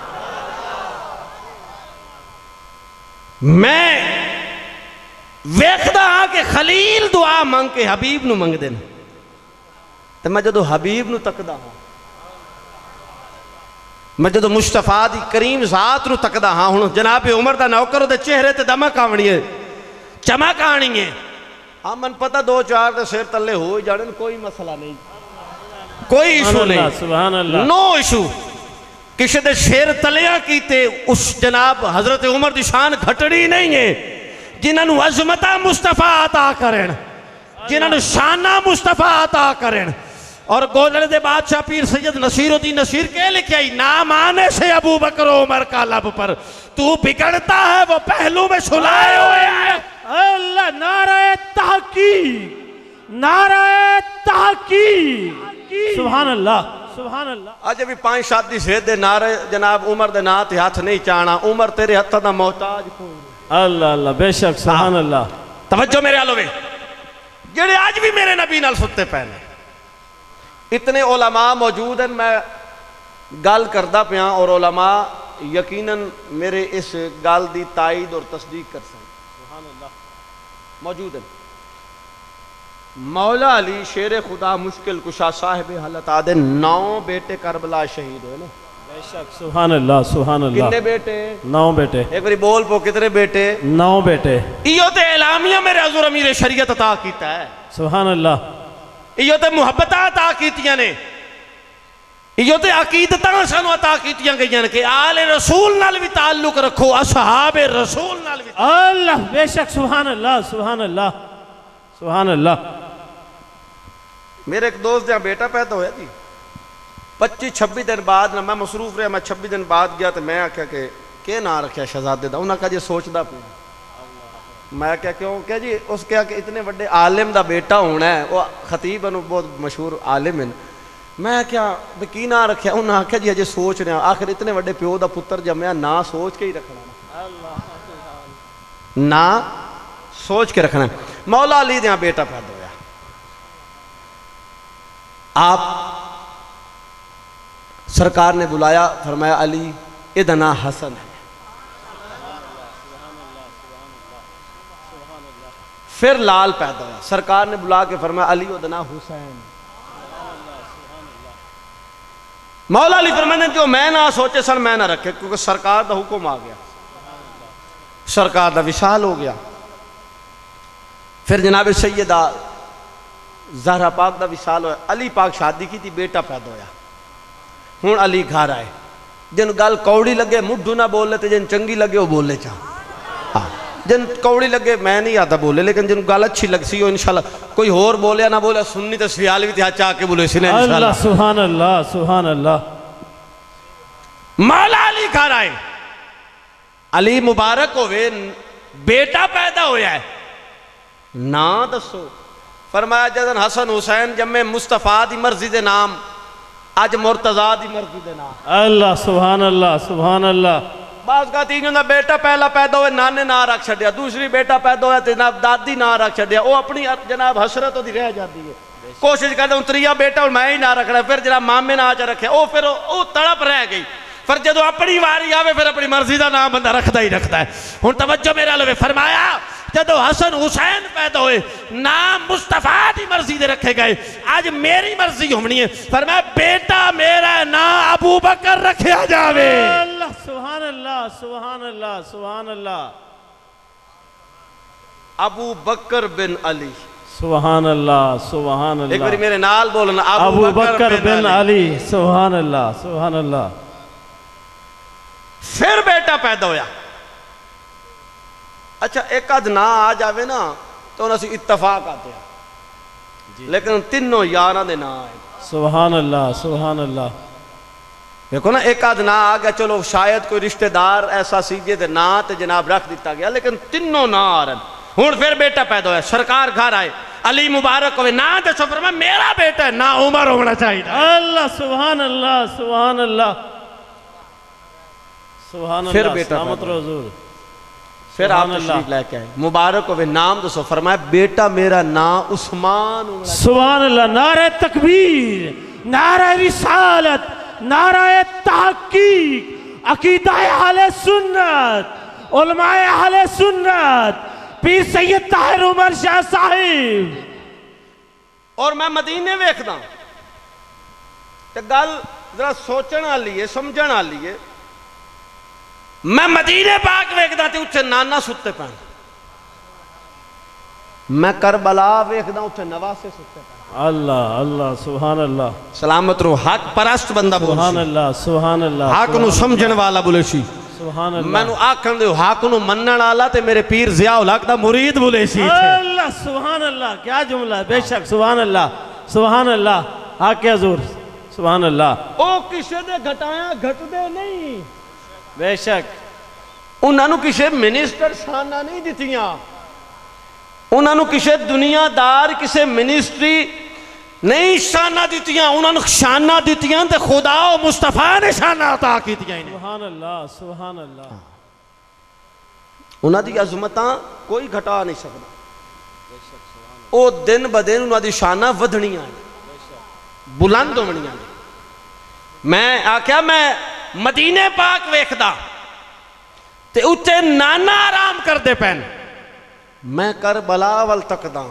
मैं वेखदा हाँ कि खलील दुआ मंग के हबीब नू मंगदे ने, तो मैं जदों हबीब नू तकदा हाँ, मैं जो मुस्तफा दी करीम जात नू तकदा हाँ, हुण जनाब उमर दा नौकर दे चेहरे ते दमक आवनी है, चमक आनी है। हाँ मन पता दो चार दे सिर तले हो ही जाने, कोई मसला नहीं, कोई इशू नहीं, सुभान अल्लाह, नो इशू। किसी दे सिर तलिया कीते उस जनाब हजरत उमर दी शान घटड़ी नहीं है। जिन्होंने अजमता मुस्तफा अता करें, जिन्होंने शाना मुस्तफा अता करें। और गोलड़ दे बादशाह पीर सैयद नसीरुद्दीन नसीर के लिखे आई, ना माने से अबू बकर उमर का लब पर तू बिगड़ता है वो पहलू में सुलाए हुए हैं। अल्लाह नारे तहकीक, नारे तहकीक, सुभान अल्लाह सुभान अल्लाह। अज भी 5-7 दी सेहत दे नारे जनाब उमर दे नां ते हाथ नहीं चाना, उमर तेरे हत्थों दा मोहताज कोई। अल्लाह अल्लाह बेशक सुभान अल्लाह। तवज्जो मेरे आलोवे जेड़े आज भी मेरे नबी नाल सुते पे ने, इतने उलमा मौजूद हैं, मैं गल करदा पिया और उलमा यकीनन मेरे इस गल दी ताईद और तस्दीक कर सकते मौजूद हैं। मौला अली शेर खुदा मुश्किल कुशा साहिब हलत आदे 9 बेटे करबला शहीद हुए ना। बेशक सुभान अल्लाह सुभान अल्लाह। कितने बेटे? 9 बेटे। एक बारी बोल पो कितने बेटे? 9 बेटे। इयो ते एलामिया मेरे हजूर अमीर शरीयत अता कीता है। सुभान अल्लाह। इयो ते मुहब्बत अता कीतियां ने, इयो ते अकीदतां सानू अता कीतियां गईयां ने कि आले रसूल नाल भी ताल्लुक रखो, असहाबे रसूल नाल भी। अल्लाह बेशक सुभान अल्लाह सुभान अल्लाह सुभान अल्लाह। मेरे एक दोस्त जहाँ बेटा पैदा होया जी, 25-26 दिन बाद ना मैं मसरूफ रहा, मैं 26 दिन बाद गया तो मैं आख्या कि ना रखा शहजादे का, उन्हें कहा जी सोचता पिया। मैं क्या क्यों? क्या जी उस क्या कि इतने बड़े आलिम का बेटा होना है, वो खतीब है बहुत मशहूर आलिम है। मैं क्या की ना रखा? उन्हें आख्या जी अजे सोच रहा, आखिर इतने बड़े प्यो का पुत्र जमया, ना सोच के ही रखना, ना सोच के रखना। मौला अली यहाँ बेटा पैदा होया, आप सरकार ने बुलाया, फरमाया अली इहदा नां हसन है। फिर लाल पैदा हुआ, सरकार ने बुला के फरमाया अली ओहदा नां हुसैन। मौला अली फरमाने जो मैं ना सोचे सन मैं ना रखे, क्योंकि सरकार का हुक्म आ गया, सरकार का विशाल हो गया। फिर जनाब सैयदा ज़हरा पाक का विसाल होया, अली पाक शादी की थी, बेटा पैदा होया। हुण अली घर आए, जिन गल कौड़ी लगे मुढ़ू ना बोले, तो जिन चंगी लगे वो बोले चा। हाँ, जिन कौड़ी लगे मैं नहीं आता बोले, लेकिन जिन गल अच्छी लग सी इंशाल्लाह कोई होर बोलिया ना बोलिया, सुननी तो सियाल भी थे चाह के बोले सी ने अल्लाह सुभान अल्लाह सुभान अल्लाह। मौला अली घर आए, अली मुबारक होवे, बेटा पैदा होया है, ना दसो। फरमाया जदन हसन हुसैन जम्मे मुस्तफा दी मर्जी दे नाम, अज मुर्तजा दी मर्जी दे नाम। अल्लाह सुभान अल्लाह सुभान अल्लाह। बास का तीन का बेटा पहला पैदा हुए नाने ना रख छड़िया, दूसरी बेटा पैदा होया तो जनाब दादी ना रख छड़िया, वो अपनी जनाब हसरत ओदी रह जाती है, कोशिश करता हूँ त्रिया बेटा मैं ही ना रखना, फिर जनाब मामे ना च रखे, वो फिर वो तड़प रह गई। फिर जो अपनी वारी आवे फिर अपनी मर्जी का नाम बंदा रखता ही रखता है। हुण तवज्जो मेरा लवे, फरमाया जदों हसन हुसैन पैदा हुए नाम मुस्तफा की मर्जी दे रखे गए, आज मेरी मर्जी होनी है, फरमाया बेटा मेरा ना अबू बकर रखा जावे। अल्लाह सुभान अल्लाह सुभान अल्लाह सुभान अल्लाह। अबू बकर बिन अली, सुभान अल्लाह सुभान एक बार अल्लाह। मेरे नाल बोलना, अबू बकर बिन अली, सुभान अल्लाह सुभान अल्लाह। फिर बेटा पैदा होया। अच्छा एक अद ना आ जावे ना तो असी इत्तफाक आते हैं, लेकिन तीनों यारां दे ना आए। सुभान अल्लाह सुभान अल्लाह। देखो ना, एक आध ना आ गया, चलो शायद कोई रिश्तेदार ऐसा सीजे ते ना ते जनाब रख दिता गया, लेकिन तीनों ना आ रहे। हुण फिर बेटा पैदा होया, सरकार घर आए, अली मुबारक होवे, ना दसो, फरमाया मेरा बेटा है, ना उमर होना चाहिए। अल्लाह सुभान अल्लाह सुभान अल्लाह सुभान अल्लाह। फिर बेटा सलामत पैदा हुजूर। फिर आप तशरीफ लेके आए, मुबारक होवे, नाम दसो, फरमाया बेटा मेरा नाम उस्मान होना चाहिए। सुभान अल्लाह। नारे तकबीर, नारे रिसालत, नारे तहकीक, अकीदा अहले सुन्नत, उलमाए अहले सुन्नत, पीर सैयद ताहिर उमर शाह साहिब। और मैं मदीने वेखदा ते गल जरा सोचण वाली है, समझण वाली है। मैं मदीने पाक वेखदा ते उत्थे नाना सुते पैन, मैं करबला वेखदा उत्थे नवासे सुते पैन। अल्लाह अल्लाह सुभान अल्लाह। सलामत रो, हक परस्त बंदा बोल, सुभान अल्लाह सुभान अल्लाह। हक नु समझण वाला बोले सी, सुभान अल्लाह। मैनू आखण दे हक नु मनण वाला ते मेरे पीर जिया उल हक दा मुरीद बोले सी। अल्लाह सुभान अल्लाह, क्या जुमला है, बेशक सुभान अल्लाह सुभान अल्लाह। हाँ क्या जोर, सुभान अल्लाह। ओ किसे दे घटाया घटदे नहीं, बेशक उन्होंने किसी मिनिस्टर शाना नहीं दितियां, उन्होंने किसी दुनियादार किसी मिनिस्ट्री नहीं शाना दितियां, उन्होंने शाना दितियां ते खुदा और मुस्तफा ने शाना अता कीतियां। सुभान अल्लाह सुभान अल्लाह। उन्होंने अजमत कोई घटा नहीं सकता, वो दिन ब दिन उन्होंने शाना वधनियां बुलंद होनियां। मैं आख्या मैं मदीने पाक वेखदा ते उत्ते नाना आराम करते पैन, मैं करबला वल तकदा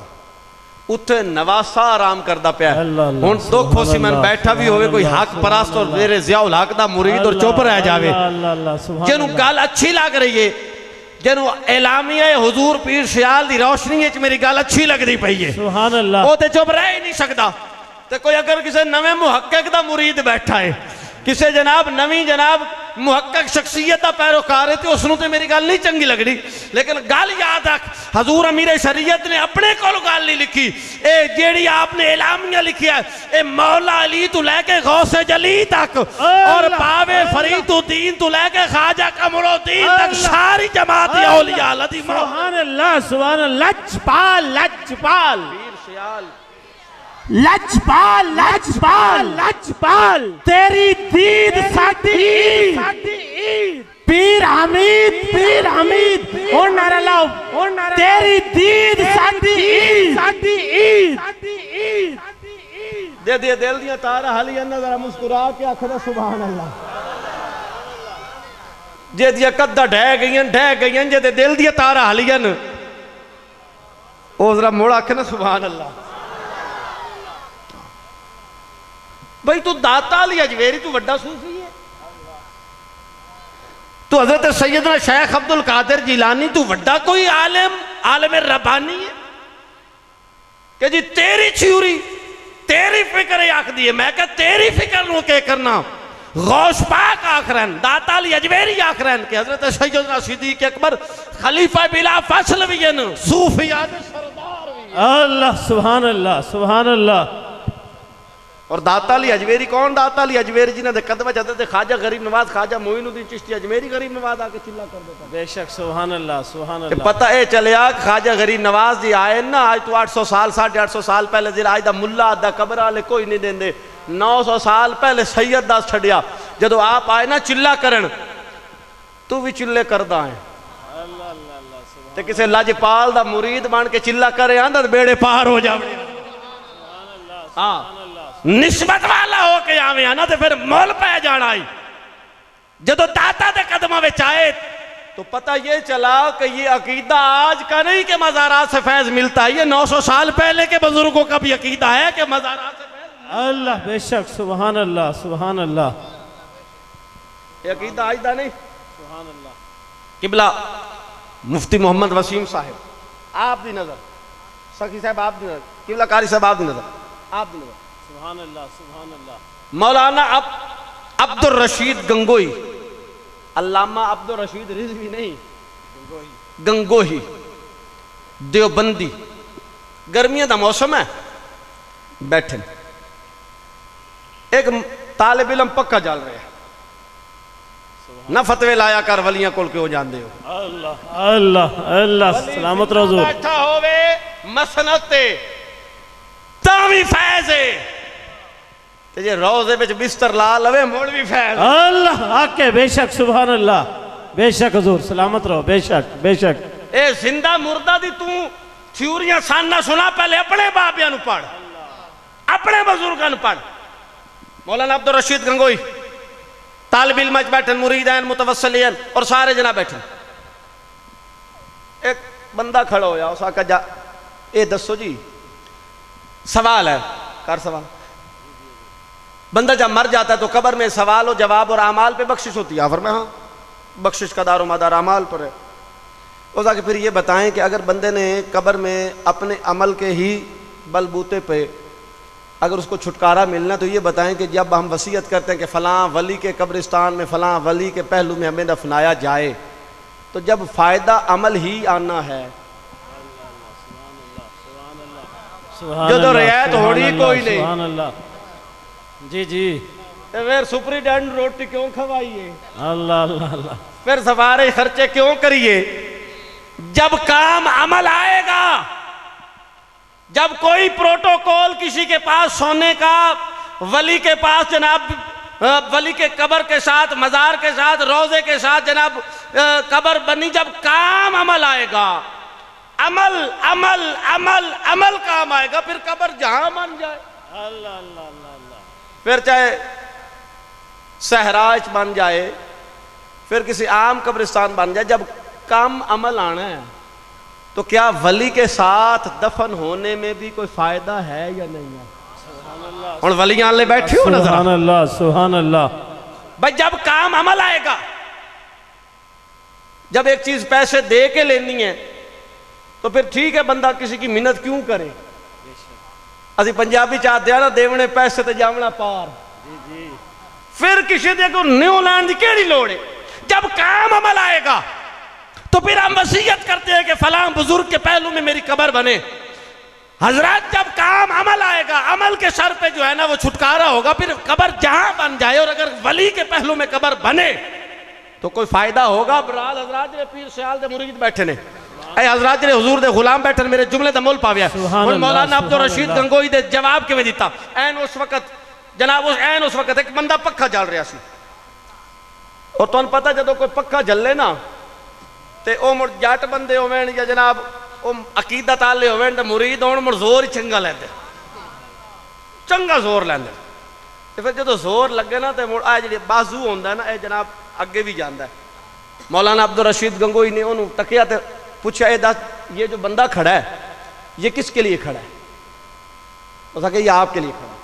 उत्थे नवासा आराम करता पाया। हुण दुख हो सी मैं बैठा भी होवे कोई हक परस्त और मेरे जिया उल हक दा मुरीद और चुप रह जावे, जिन्हों गल अच्छी लग रही है, जिन्हों एलामिया हुजूर पीर सियाल दी रोशनी च मेरी गल अच्छी लगती पई है, सुभान अल्लाह, वो ते चुप रह ही नहीं सकता। ते कोई अगर किसी नवे मुहक्किक दा मुरीद बैठा है, किसी जनाब नवी जनाब मुहक्किक शख्सियत का पैरोकार है, तो उसनों तो मेरी गल नहीं चंगी लगनी, लेकिन गल याद रख हजूर अमीर शरीयत ने अपने को गल नहीं लिखी, ए जेड़ी आपने एलामिया लिखी है, ए मौला अली तो लैके गौसे जली तक और पावे फरीदुद्दीन तो लैके ख्वाजा कमरुद्दीन तक सारी जमात औलिया लदी। सुभान अल्लाह सुभान अल्लाह। लजपाल लजपाल पीर सियाल लजपाल लजपाल लजपाल, तेरी दीद साडी ईद, पीर हमीद और नारा लाओ, तेरी दीद साडी ईद। दे दिया दिल दिया तारा हालिया जरा मुस्कुरा के आखदा सुभान अल्लाह। जे दिया कद्दा ढह गई जे दिल दिया तारा हालियन ओ जरा मोड़ आखे ना सुभान अल्लाह। भाई तू दाता अली अजमेरी तू वड्डा सूफी है, तू हजरत सैयदना शेख अब्दुल कादिर जिलानी तू वड्डा कोई आलिम रब्बानी है। कि जी तेरी छियूरी तेरी फिक्र आख दी है। मैं क्या तेरी फिक्र नु के करना। गौस पाक आखरन, दाता अली अजमेरी आखरन के हजरत सैयदना सिद्दीक अकबर खलीफा बिला फसल भी है न, सूफियात सरदार भी है। अल्लाह सुभान अल्लाह सुभान अल्लाह। और दाता अली अजमेरी कौन? दाता अली अजमेरी जिन्हें दे कदम चलते थे ख्वाजा गरीब नवाज, ख्वाजा मोइनुद्दीन चिश्ती अजमेरी गरीब नवाज आके चिल्ला कर देता। बेशक सुभान अल्लाह सुभान ते अल्लाह। पता ए चलिया ख्वाजा गरीब नवाज जी आए ना आज तो 800 साल 850 साल पहले जिला आज दा मुल्ला दा कबर वाले कोई नहीं देंदे। 900 साल पहले सैयद दास छड़िया जदों आप आए ना चिल्ला करन तू भी चिल्ले करदा है। ते किसे लजपाल दा मुरीद बन के चिल्ला करे आंदा बेड़े पार हो जावे। हाँ निस्बत वाला हो के आवे आना तो फिर मोल पै जाना ही। जदों दाता दे कदमां विच आए तो पता ये चला कि ये अकीदा आज का नहीं कि मज़ारात से फैज मिलता है। ये 900 साल पहले के बुजुर्गों का भी अकीदा है कि मज़ारात से फैज। अल्लाह बेशक सुभान अल्लाह सुभान अल्लाह। ये अकीदा आज दा नहीं। सुभान अल्लाह। किबला मुफ्ती मोहम्मद वसीम साहिब आप दी नजर, सखी साहब आप दी नजर, किबला कारी साहब आप दी नजर, आप दी नजर। सुभान अल्लाह सुभान अल्लाह। मौलाना अब्दुल रशीद गंगोही, अल्लामा अब्दुल रशीद रिजवी नहीं गंगोही देवबंदी। गर्मियों का मौसम है बैठे एक तालिब इल्म पक्का चल रहा है ना फतवे लाया कर वलियां कोल क्यों जाते हो। अल्लाह अल्लाह अल्लाह सलामत रहो। बैठा होवे मसनद ते तावी फैज है ते जे रोजे विच बिस्तर ला लवे मुड़ भी फैज। अल्लाह आके बेशक सुभान अल्लाह बेशक हुजूर सलामत रहो बेशक बेशक। ए जिंदा मुर्दा दी तू थ्योरियां साना सुना पहले अपने बाबियां नु पढ़ अपने बुजुर्गां नु पढ़। मौलाना अब्दुल रशीद गंगोही तालिब इल्म बैठन मुरीदैन मुतवस्सिलीन और सारे जना बैठन। एक बंदा खड़ा होया उस आका जा ए दसो जी सवाल है कर सवाल। बंदा जब मर जाता है तो कब्र में सवाल और जवाब और अमाल पे बख्शिश होती है। फरमाया हाँ बख्शिश का दारो मदार अमाल पर है। उस आके फिर ये बताएं कि अगर बंदे ने कब्र में अपने अमल के ही बलबूते पे अगर उसको छुटकारा मिलना तो ये बताएं कि जब हम वसीयत करते हैं कि फ़लाँ वली के कब्रिस्तान में फ़लाँ वली के पहलू में हमें दफनाया जाए तो जब फ़ायदा अमल ही आना है जो तो रियायत होनी कोई नहीं। सुभान अल्लाह जी जी। फिर सुपरिटेंडेंट रोटी क्यों खवाइए, अल्लाह अल्लाह अल्लाह। फिर सवारे खर्चे क्यों करिए। जब काम अमल आएगा, जब कोई प्रोटोकॉल किसी के पास सोने का वली के पास जनाब वली के कब्र के साथ मज़ार के साथ रोज़े के साथ जनाब कब्र बनी, जब काम अमल आएगा अमल अमल अमल अमल काम आएगा फिर कब्र जहां बन जाए। अल्लाह अल्लाह अल्लाह। फिर चाहे सहराज बन जाए फिर किसी आम कब्रिस्तान बन जाए, जब काम अमल आना है तो क्या वली के साथ दफन होने में भी कोई फायदा है या नहीं है। और वलियां ले बैठे हो ना सुभान अल्लाह सुभान अल्लाह। भाई जब काम अमल आएगा, जब एक चीज पैसे दे के लेनी है तो फिर ठीक है बंदा किसी की मिन्नत क्यों करे। असि पंजाबी चाहते हैं ना देवने पैसे तो जावना पार। फिर किसी को न्यू लैंड की केड़ी लोड़ है। जब काम अमल आएगा तो फिर हम वसीयत करते हैं कि फलां बुजुर्ग के पहलू में मेरी कब्र बने। हजरत जब काम अमल आएगा, अमल के सर पे जो है ना वो छुटकारा होगा, फिर कब्र जहां बन जाए और अगर वली के पहलू में कब्र बने तो कोई फायदा होगा। बराल हजरत ने पीर सयाल दे मुरीद बैठे ने, ऐ हजरत ने हुजूर दे गुलाम बैठे मेरे जुमले दा मोल पाविया। मौलाना अब्दुल रशीद गंगोही दे जवाब किवें दिता। ऐन उस वक्त जनाब उस वक्त एक बंदा पक्खा जल रहा सी और तुहानूं पता जदों कोई पक्खा जले ना ते ओ मुड़ जट बंदे होवेन या जनाब ओ अकीदत आले होवेन ते मुरीद होण मुड़ जोर ही चंगा लैंदे, चंगा जोर लैंदे। ते फिर जदों जोर लगे ना ते मुड़ आ जिहड़ी बाजू होंदा ना ए जनाब अगे भी जांदा है। मौलाना अब्दुल रशीद गंगोही ने उन्होंने तकिया ते पूछा ए दस ये जो बंदा खड़ा है ये किसके लिए खड़ा है। उसने कहा ये आपके लिए खड़ा है।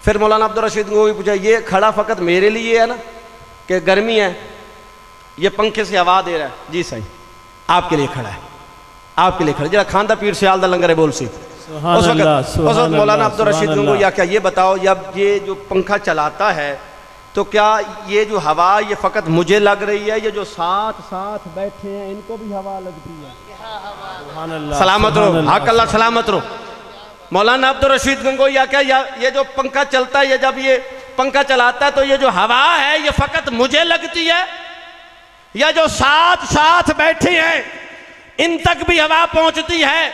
फिर मौलाना अब्दुल रशीद गंगोही पूछा ये खड़ा फ़कत मेरे लिए है ना कि गर्मी है ये पंखे से हवा दे रहा है। जी सही आपके लिए खड़ा है, आपके लिए खड़ा। जरा खांदा पीर सयाल दा लंगर है बोल सी सुभान उस अल्लाह, वक्त सुभान मौलाना अल्लाह, अब्दुल रशीद सुभान गंगोई अल्लाह। क्या ये बताओ, जब ये जो पंखा चलाता है तो क्या ये जो हवा ये फकत मुझे लग रही है, ये जो साथ साथ बैठे हैं इनको भी हवा लगती है? सुभान अल्लाह, सलामत सुभान रहो, अल्लाह, हक अल्लाह सलामत रहो। मौलाना अब्दुल रशीद गंगोई क्या ये जो पंखा चलता है, ये जब ये पंखा चलाता है तो ये जो हवा है ये फकत मुझे लगती है, या जो साथ साथ बैठे हैं इन तक भी हवा पहुंचती है?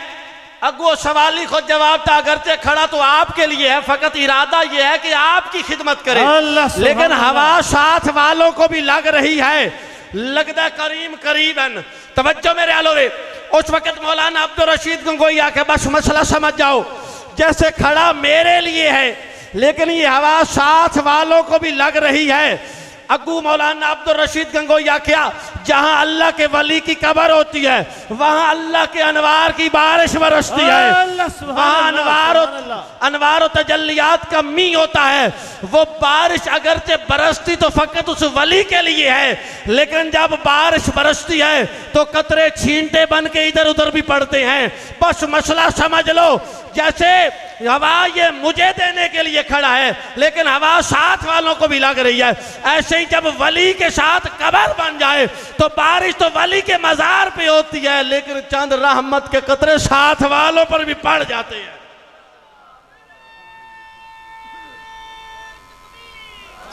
अगो सवाली खुद जवाब था, अगरचे खड़ा तो आपके लिए है, फकत इरादा ये है कि आपकी खिदमत करे, अल्लाह, सुभान लेकिन अल्लाह। हवा साथ वालों को भी लग रही है, लगदा करीम करीबन। तवज्जो मेरे आलोरे, उस वक्त मौलाना अब्दुल रशीद गंगोई आके बस मसला समझ जाओ, जैसे खड़ा मेरे लिए है लेकिन ये हवा साथ वालों को भी लग रही है। अगू मौलाना अब्दुल रशीद गंगोई क्या, जहां अल्लाह के वली की कब्र होती है वहां अल्लाह के अनवार की बारिश बरसती है, वहां अनवार तजल्लियात का मी होता है। वो बारिश अगरचे बरसती तो फकत उस वली के लिए है, लेकिन जब बारिश बरसती है तो कतरे छींटे बन के इधर उधर भी पड़ते हैं। बस मसला समझ लो, जैसे हवा ये मुझे देने के लिए खड़ा है लेकिन हवा साथ वालों को भी लग रही है, ऐसे ही जब वली के साथ कब्र बन जाए तो बारिश तो वली के मजार पे होती है लेकिन चंद रहमत के कतरे साथ वालों पर भी पड़ जाते हैं।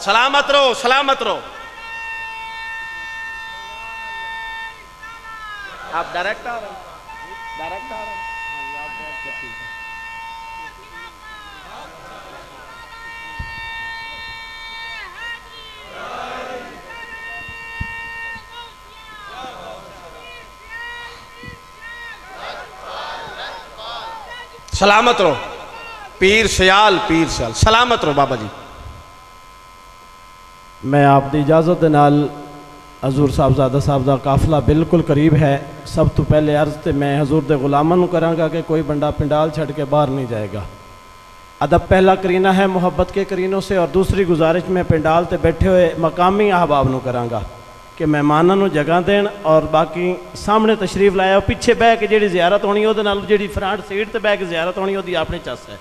सलामत रहो, सलामत रहो। आप डायरेक्ट आ रहे हैं, डायरेक्ट आ रहे हैं। सलामत रहो पीर सियाल, पीर सियाल, सलामत रहो बाबा जी। मैं आपकी इजाज़त के नाल हजूर साहबजादा साहब का काफिला बिल्कुल करीब है। सब तो पहले अर्ज तो मैं हजूर के गुलामों कराँगा कि कोई बंदा पिंडाल छड़ के बाहर नहीं जाएगा। अदब पहला करीना है मुहब्बत के करीनों से, और दूसरी गुजारिश में पिंडाल ते बैठे हुए मकामी अहबाब को कराँगा कि मेहमानों को जगह देन, और बाकी सामने तशरीफ लाया पिछे बह के जी जियारत होनी वो जी फ्रंट सीट पर बह के जियारत होनी वो अपनी चस है।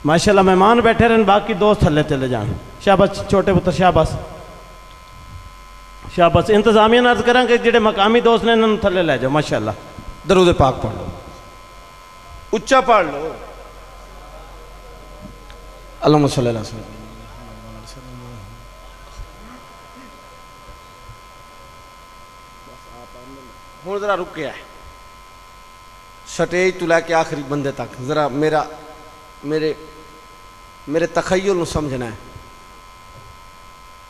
माशाल्लाह मेहमान बैठे रहन, बाकी दोस्त थले चले जान। शाबाश छोटे पुत्र, शाबाश शाबाश। इंतजामिया अर्ज करा कि जेडे मकामी दोस्त ने इन्होंने थले लै जाओ। माशाल्लाह दरूद पाक पढ़ लो, उच्चा पढ़ लो। अल्लाहुम्मा सल्ली अला सय्यिदना। हुण जरा रुक गया है स्टेज तो लैके आखिरी बंदे तक, जरा मेरे तखय्युल नूं समझना है।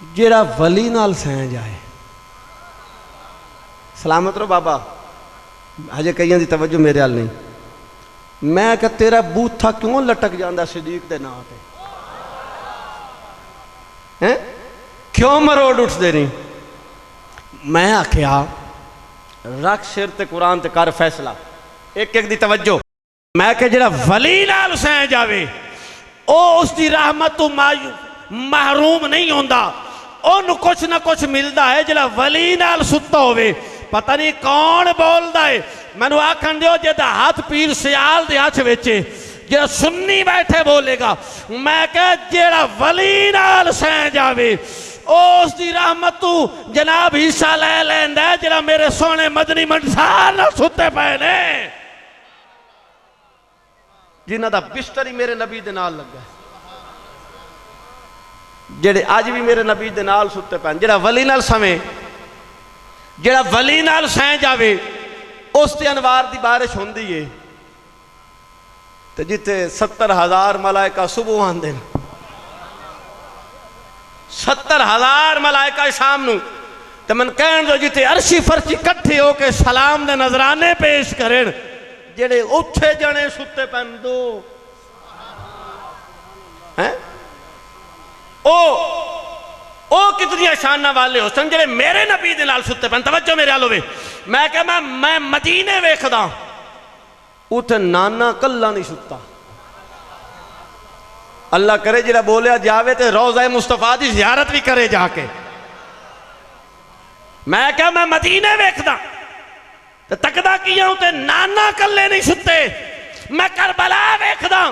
जेड़ा वली नाल सह जाए, सलामत रहो बाबा, हजे कईयां दी तवज्जो मेरे हाल नहीं। मैं क्या तेरा बूथा क्यों लटक जाता सिद्दीक दे नां ते, हैं क्यों मरोड़ उठते नहीं? मैं आख्या रख सिर ते कुरान ते कर फैसला, एक एक दी तवज्जो। मैं क्या जेड़ा वली नाल सह जावे ओ उसकी रहमत तो महरूम नहीं होंदा, ओनू कुछ ना कुछ मिलता है। जेड़ा वली नाल सुता होवे, पता नहीं कौन बोलता है, मैनू आखन दियो जेदा हाथ पीर सियाल दे हाथ विच जेड़ा सुन्नी बैठे बोलेगा। मैं क्या जेड़ा वली नाल सह जावे उसकी रहमत तू जनाब हिस्सा ले लैंदा है, जेड़ा मेरे सोने मदनी मंसार नाल सुते पे ने, जिन्हां दा बिस्तर ही मेरे नबी दे नाल लगा, जेड़े अज भी मेरे नबी दे नाल सुते पे। जेड़ा वली नाल सवे, जेड़ा वली नाल सह जावे उस ते अनवार दी बारिश होंदी है। ते जिथे 70,000 मलाइका सुबह आंदे, 70,000 मलाइका शाम नू, ते मन कहन दो जिथे अरशी फरशी इकट्ठे होके सलाम दे नजराने पेश करें, जेड़े उठे जने सुते पैन दो हैं, ओ कितनी शाना वाले हो सन जेड़े मेरे नबी दे नाल सुते पैन। तवज्जो मेरे हाल होवे। मैं क्या मैं मदीने वेखदा, उथे नाना कल्ला नहीं सुता। अल्लाह करे जेड़ा बोलिया जावे ते रोज़ा मुस्तफा दी ज़ियारत भी करे जाके। मैं क्या मैं मदीने वेखदा ते तकदा किया उते नाना कल्ले नहीं सुते, मैं करबला वेखदा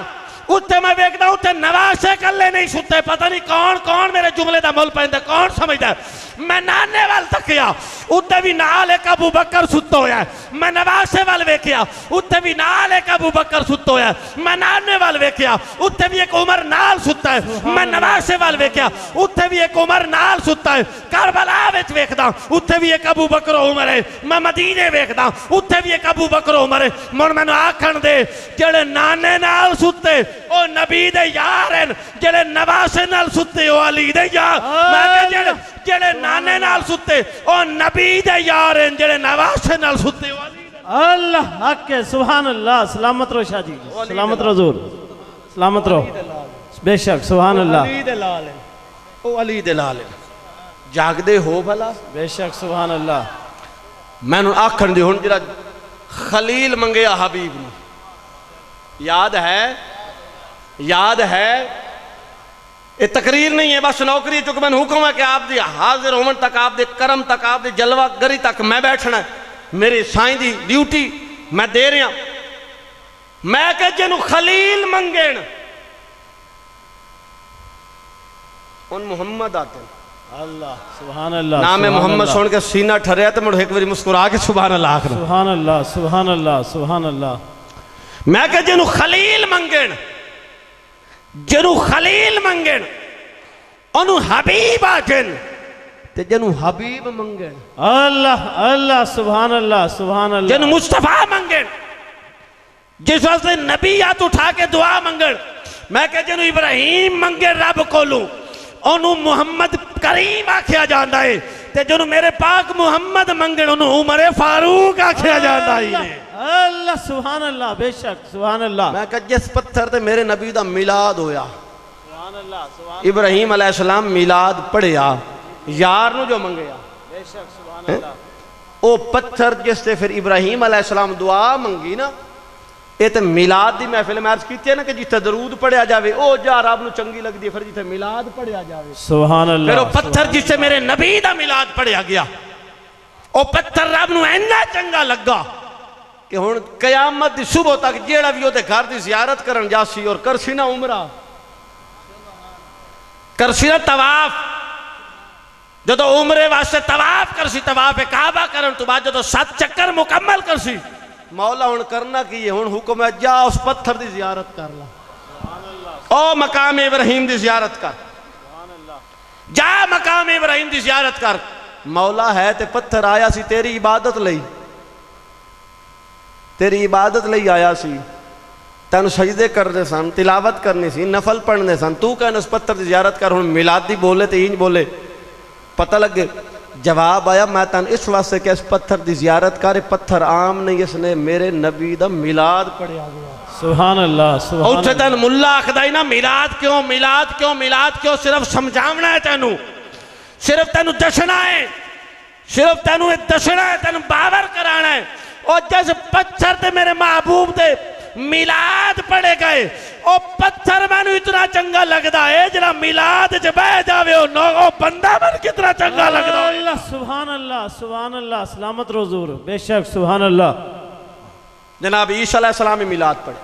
उत्ते मैं वेखदा उत्ते नवासे कल्ले नहीं सुते पता नहीं कौन कौन मेरे जुमले दा मुल पैंदा कौन समझदा मैं नाने वाल तकिया उत्ते भी नाल एक अबू बकर सुत्ता होया मैं नवासे वाल वेखिया उत्ते भी नाल एक अबू बकर सुत्ता होया मैं नाने वाल वेखिया उत्ते भी एक उमर नाल सुत्ता है मैं नवासे वाल वेखिया उत्ते भी एक उमर नाल सुत्ता है करबला विच वेखदा उत्ते भी एक अबू बकर उमर है मैं मदीने वेखदा उत्ते भी एक अबू बकर उमर है मुण मैनू आखण दे जेड़े नाने नाल सुत्ते ओ नबी दे यार हैं जेड़े नवासे नाल सुत्ते ओ अली दे यार मैं कह जेड़े नाने नाल सुत्ते ओ नबी दे यार हैं जेड़े नवासे नाल सुत्ते ओ अली अल्लाह हक है सुभान अल्लाह सलामत रहो शाह जी सलामत रहो हुजूर सलामत रहो बेशक सुभान अल्लाह अली दे लाल हैं ओ अली दे लाल हैं जागदे हो भला बेशक सुभान अल्लाह मैनू आखण दे हुण जेड़ा खलील मंगया हबीब नू याद है ये तकरीर नहीं है बस नौकरी चुक मैंने हुक्म है कि आप दी हाजिर होवन तक आप दे करम तक आप दे जलवा गरी तक मैं बैठना है मेरी साईं दी ड्यूटी मैं दे रहा मैं कह जिन्नू खलील मंगेन उन मुहम्मद आते अल्लाह सुभान अल्लाह नाम है मोहम्मद सुन के सीना ठरिया तो मुड़ एक बारी मुस्कुरा के सुभान अल्लाह आखना सुभान अल्लाह सुभान अल्लाह सुभान अल्लाह मैं कह जिन्नू खलील मंगेन जिन्नू खलील मंगेन ओनू हबीब आखन ते जिन्नू हबीब मंगेन अल्लाह अल्लाह सुभान अल्लाह सुभान अल्लाह जिन्नू मुस्तफा मंगेन जिस वास्ते नबी हाथ उठा के दुआ मंगन मैं कह जिन्नू इब्राहिम मंगे रब कोलू ओनू मुहम्मद करीम आखिया जाता है ते जिन्नू मेरे पाक मुहम्मद मंगन ओनू उमर फारूक आखिया जाता है अल्लाह सुभान अल्लाह बेशक सुभान अल्लाह मैं कह जिस पत्थर ते मेरे नबी दा मिलाद होया सुभान अल्लाह सुभान इब्राहिम अलैहिस्सलाम मिलाद पढ़िया यार नु जो मंगया बेशक सुभान अल्लाह ओ पत्थर जिससे फिर इब्राहिम अलैहिस्सलाम दुआ मंगी ना ये तो मिलाद दी महफिल में अर्ज की ना कि जिथे दरूद पढ़िया जाए ओ जा रब नू चंगी लगती है फिर जिथे मिलाद पढ़िया जाए सुभान अल्लाह फिर वो पत्थर जिससे मेरे नबी दा मिलाद पढ़िया गया ओ पत्थर रब नू इन्ना चंगा लगा कि हुण कयामत दी सुबह तक जेड़ा भी ओदे घर दी जियारत करन जासी और करसी ना उमरा करसी ना तवाफ जो उमरे वास्ते तवाफ करसी तवाफ काबा करन तो बाद जो 7 चक्कर मुकम्मल करसी मौला हुण करना की है हुण हुक्म है जा उस पत्थर दी जियारत कर ला ओ मकाम इब्राहिम दी जियारत कर जा मकाम इब्राहिम दी जियारत कर मौला है ते पत्थर आया सी तेरी इबादत लई तेरी इबादत लई आया सी तेन सजदे करने सन तिलावत करनी सी नफल पढ़ने सन तू कहना उस पत्थर की जियारत कर हुण मिलादी बोले तो इंज बोले पता लगे जवाब आया मैं तेन इस वास्ते कि इस पत्थर की जियारत कर पत्थर आम नहीं इसने मेरे नबी दा मिलाद पढ़िया गया सुभान अल्लाह सुभान उत्थे तेन मुल्ला आखदा ही ना मिलाद क्यों मिलाद क्यों मिलाद क्यों सिर्फ समझावना है तेनू सिर्फ तेनू दसना है सिर्फ तेनू दसना है तेनू बावर कराना है और जिस पत्थर ते मेरे महबूब दे मिलाद पढ़े गए ओ पत्थर मैनू इतना चंगा लगता है जरा मिलाद च बह जावे ओ बंदा मैनू कितना चंगा लगता है अल्लाह सुभान अल्लाह सलामत रहो हुजूर बेशक सुभान अल्लाह जनाब ईसा अलैहिस्सलाम मिलाद पढ़े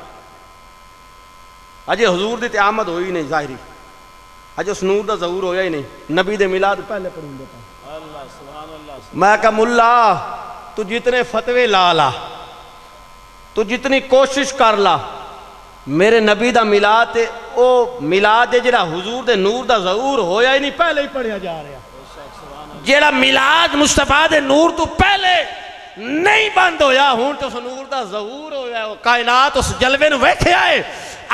अजे हुजूर दी आमद होई नहीं जाहिरी अजे उस नूर दा ज़हूर होया ही नहीं नबी दे मिलाद पहले पढ़ूंगे अल्लाह सुभान अल्लाह मैं कहा मुल्ला तू जितने फतवे ला ला तू जितनी कोशिश कर ला मेरे नबी दा मिलाद ते ओ मिलाद जेड़ा हुजूर दे नूर दा ज़हूर होया ही नहीं पहले ही पढ़िया जा रहा जेड़ा मिलाद मुस्तफा दे नूर तो पहले नहीं बंद होया हुण तो उस नूर दा ज़हूर होया कायनात उस जलवे नू वेखिया है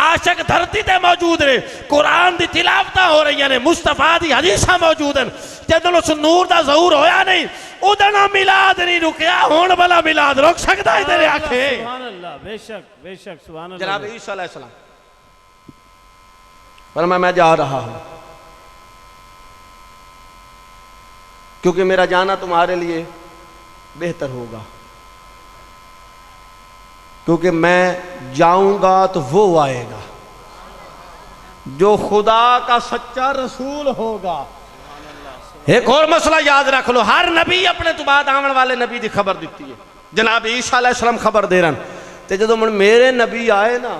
आशक धरती ते मौजूद ने कुरान दी तिलावतां हो रही ने मुस्तफा दी हदीसां मौजूद हैं जदों उस नूर दा ज़हूर होया नहीं उदना मिलाद नहीं रुकया हुण वाला मिलाद रुक सकदा है तेरे आखे सुभान अल्लाह बेशक बेशक सुभान अल्लाह जनाब ईसा अलैहिस्सलाम पर मैं जा रहा हूं क्योंकि मेरा जाना तुम्हारे लिए बेहतर होगा क्योंकि मैं जाऊंगा तो वो आएगा जो खुदा का सच्चा रसूल होगा। एक और मसला याद रख लो हर नबी अपने तो बाद आने वाले नबी की खबर दी है जनाब ईसा अलैहिस्सलाम खबर दे रहे ते जो मुड़ मेरे नबी आए ना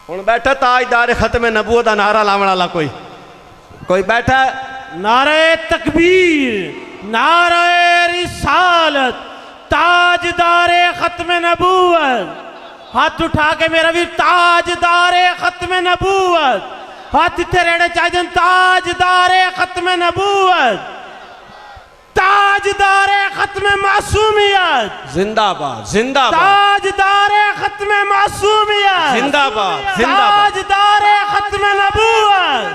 हुण बैठा ताजदार खत्म नबूवत दा नारा लावण वाला कोई बैठा नारे तकबीर, नारे रिसालत, ताजदारे खत्म नबूवत। हाथ उठा के मेरा भी ताजदारे खत्म नबूवत, हाथ इतने रहने चाहिए। ताजदारे खत्म नबूवत, ताजदारे खत्म मासूमियत, जिंदाबाद जिंदाबाद, ताजदारे खत्म मासूमियत, जिंदाबाद जिंदाबाद, ताजदारे खत्म नबूवत।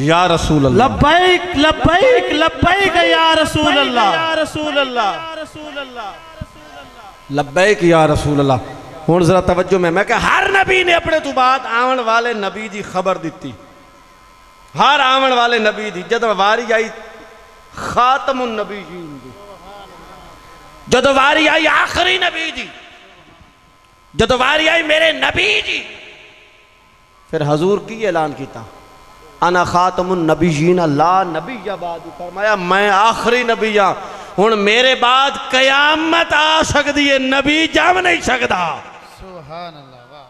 या रसूल अल्लाह, लब्बैक लब्बैक लब्बैक या रसूल अल्लाह, या रसूल अल्लाह, या रसूल अल्लाह। लब्बैक या रसूल अल्लाह। हुण जरा तवज्जो में, मैं कहा हर नबी ने अपने तो बाद आवन वाले नबी दी खबर दी, हर आवन वाले नबी दी। जब वारी आई खातमुन नबीयीन दी, जब वारी आई आखिरी नबी दी, जब वारी आई मेरे नबी जी, फिर हजूर की ऐलान किया अना खातमुन नबीयीन ला नबीया बाद, फरमाया मैं आखिरी नबी हाँ, हुण मेरे बाद कयामत आ सकती है, नबी जम नहीं सकता। सुभान अल्लाह, वाह